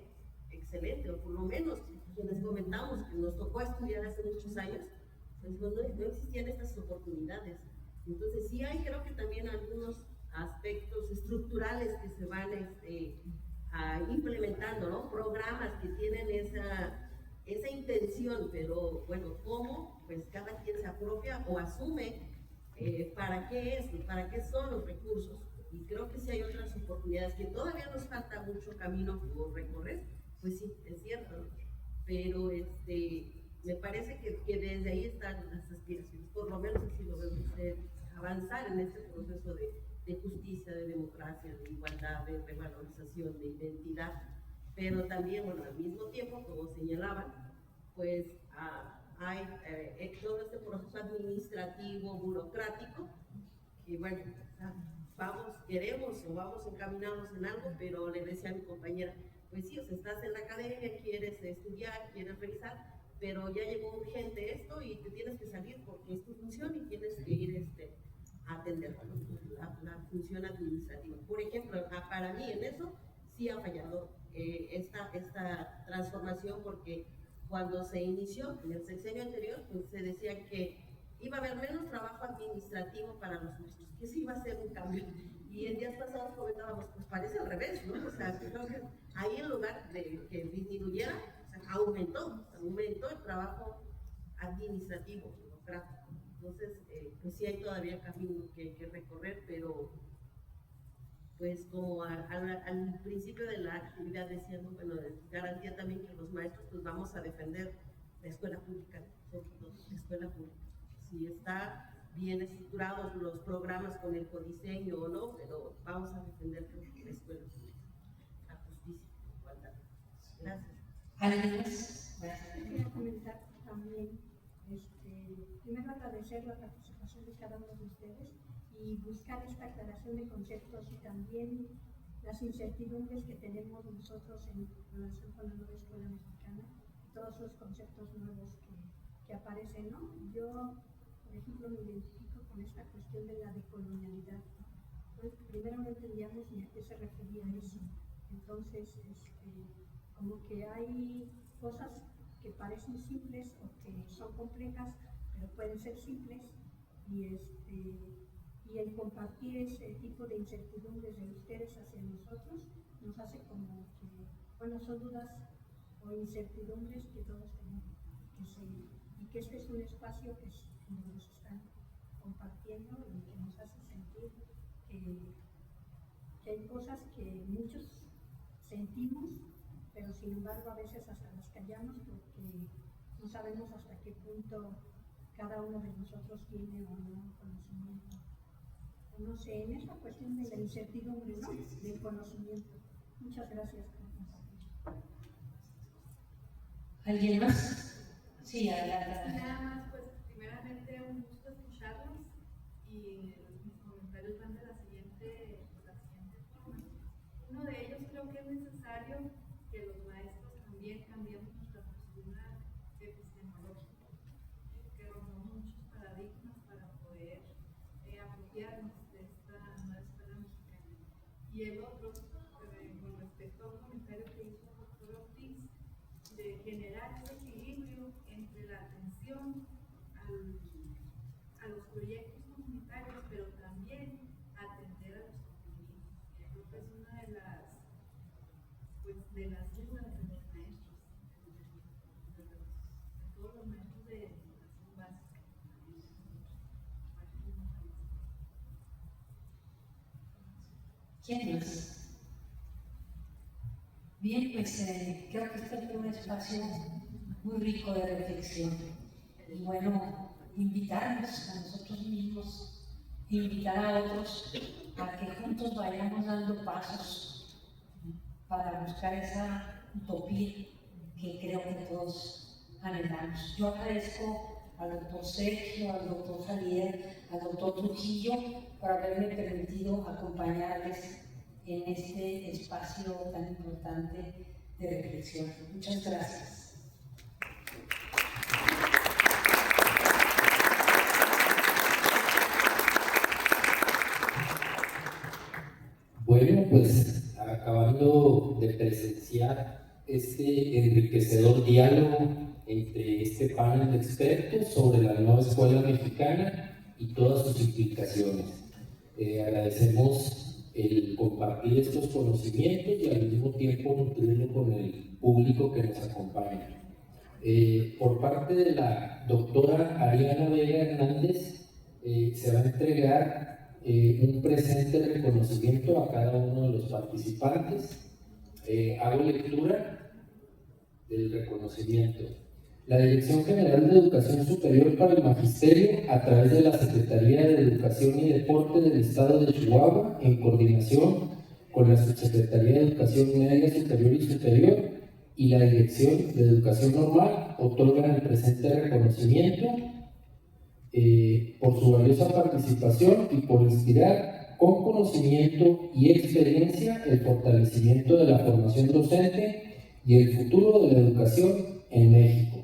excelente, o por lo menos quienes comentamos que nos tocó estudiar hace muchos años, pues no existían estas oportunidades. Entonces sí hay, creo que también algunos aspectos estructurales que se van implementando, ¿no? Programas que tienen esa intención, pero bueno, ¿cómo? Pues cada quien se apropia o asume para qué son los recursos. Y creo que sí hay otras oportunidades que todavía nos falta mucho camino por recorrer, pues sí, es cierto, ¿no? Pero me parece que desde ahí están las aspiraciones, por lo menos así lo vemos, avanzar en este proceso de justicia, de democracia, de igualdad, de revalorización, de identidad, pero también, bueno, al mismo tiempo, como señalaban, pues hay todo este proceso administrativo, burocrático, y bueno, queremos o vamos encaminados en algo, pero le decía a mi compañera, pues sí, o sea, estás en la academia, quieres estudiar, quieres revisar, pero ya llegó urgente esto y te tienes que salir porque es tu función y tienes que ir a atender la función administrativa. Por ejemplo, para mí en eso sí ha fallado esta transformación, porque cuando se inició en el sexenio anterior, pues se decía que iba a haber menos trabajo administrativo para los maestros, que sí iba a ser un cambio. Y en días pasados comentábamos, pues parece al revés, ¿no? O sea, creo que ahí en lugar de que disminuyera, o sea, aumentó el trabajo administrativo, burocrático. Entonces, pues sí hay todavía camino que recorrer, pero pues como al principio de la actividad decíamos, bueno, garantía también que los maestros pues vamos a defender la escuela pública, sobre todo la escuela pública. Si está bien estructurados los programas con el codiseño o no, pero vamos a defender la escuela pública, la justicia, la igualdad. Gracias. ¿Alguien más? Quería comentar también, primero agradecer la participación de cada uno de ustedes y buscar esta aclaración de conceptos y también las incertidumbres que tenemos nosotros en relación con la nueva escuela mexicana, todos los conceptos nuevos que aparecen, ¿no? Yo, por ejemplo, me identifico con esta cuestión de la decolonialidad. Pues, primero no entendíamos ni a qué se refería eso. Entonces, como que hay cosas que parecen simples o que son complejas, pero pueden ser simples, y el compartir ese tipo de incertidumbres de ustedes hacia nosotros nos hace como que, bueno, son dudas o incertidumbres que todos tenemos, y que este es un espacio que nos están compartiendo y que nos hace sentir que hay cosas que muchos sentimos, pero sin embargo a veces hasta las callamos porque no sabemos hasta qué punto cada uno de nosotros tiene o no conocimiento. No sé, en esta cuestión de la incertidumbre, ¿no? Del conocimiento. Muchas gracias por compartir. ¿Alguien más? Sí, adelante. Nada más, pues, primeramente, un gusto escucharlos y mis comentarios van de la siguiente forma. Uno de ellos creo que es necesario que los maestros también cambiemos nuestra postura epistemológica, que rompamos muchos paradigmas para poder apropiarnos de esta nueva escuela mexicana. Y el otro, con respecto a un comentario que hizo el doctor Ortiz, de generar ese equilibrio entre la atención a los proyectos comunitarios, pero también atender a los contenidos. Creo que es una de las dudas de los maestros, de todos los maestros de educación básica. ¿Quién más? Bien, pues creo que este fue un espacio muy rico de reflexión. Y bueno, invitarnos a nosotros mismos, invitar a otros a que juntos vayamos dando pasos para buscar esa utopía que creo que todos anhelamos. Yo agradezco al doctor Sergio, al doctor Javier, al doctor Trujillo por haberme permitido acompañarles en este espacio tan importante de reflexión. Muchas gracias. Bueno, pues acabando de presenciar este enriquecedor diálogo entre este panel de expertos sobre la nueva escuela mexicana y todas sus implicaciones. Agradecemos el compartir estos conocimientos y al mismo tiempo nutrirlo con el público que nos acompaña. Por parte de la doctora Ariana Vega Hernández, se va a entregar un presente de reconocimiento a cada uno de los participantes. Hago lectura del reconocimiento. La Dirección General de Educación Superior para el Magisterio, a través de la Secretaría de Educación y Deporte del Estado de Chihuahua, en coordinación con la Subsecretaría de Educación Media Superior y Superior y la Dirección de Educación Normal, otorgan el presente reconocimiento por su valiosa participación y por inspirar con conocimiento y experiencia el fortalecimiento de la formación docente y el futuro de la educación en México.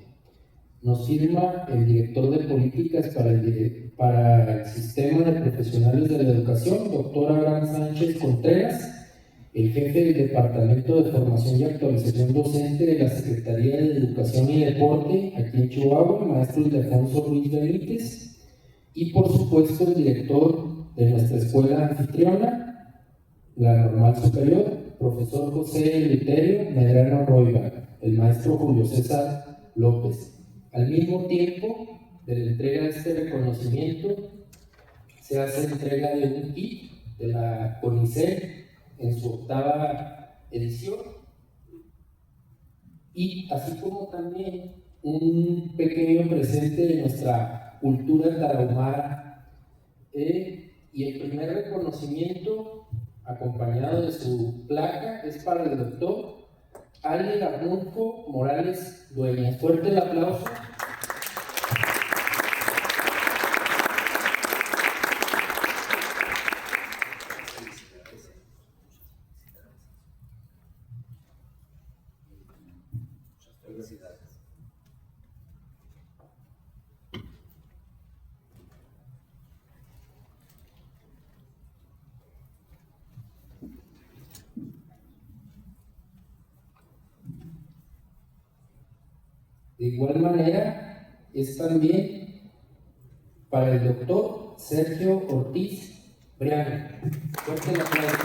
Nos firma el director de políticas para el sistema de profesionales de la educación, doctor Abraham Sánchez Contreras, el jefe del Departamento de Formación y Actualización Docente de la Secretaría de Educación y Deporte aquí en Chihuahua, maestro Ildefonso Ruiz Benítez, y por supuesto el director de nuestra escuela anfitriona, la Normal Superior, profesor José Eleuterio Medrano Roiva, el maestro Julio César López. Al mismo tiempo de la entrega de este reconocimiento, se hace entrega de un kit de la CONICET en su 8ª edición, y así como también un pequeño presente de nuestra cultura tarahumara, y el primer reconocimiento, acompañado de su placa, es para el doctor Ale Arnulfo Morales Dueñas. Fuerte el aplauso. De igual manera, es también para el doctor Sergio Ortiz Briano. Fuerte el aplauso.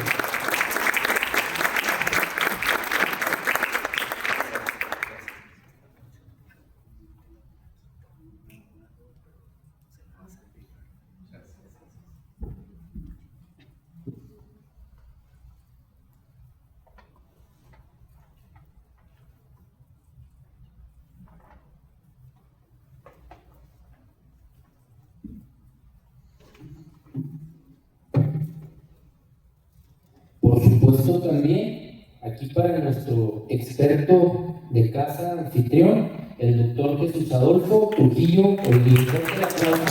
Por supuesto también, aquí para nuestro experto de casa anfitrión, el doctor Jesús Adolfo Trujillo Olguín. Fuerte el aplauso.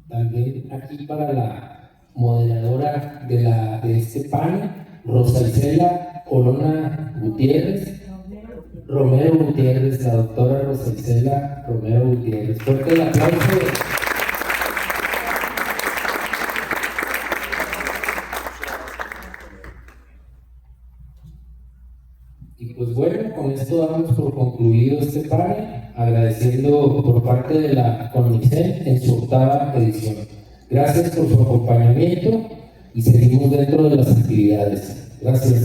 También aquí para la moderadora de este panel, Rosa Isela Orona Gutiérrez, Romero Gutiérrez, la doctora Rosa Isela Romero Gutiérrez. Fuerte el aplauso. Y pues bueno, con esto damos por concluido este panel, agradeciendo por parte de la CONICET en su 8ª edición. Gracias por su acompañamiento y seguimos dentro de las actividades. Gracias.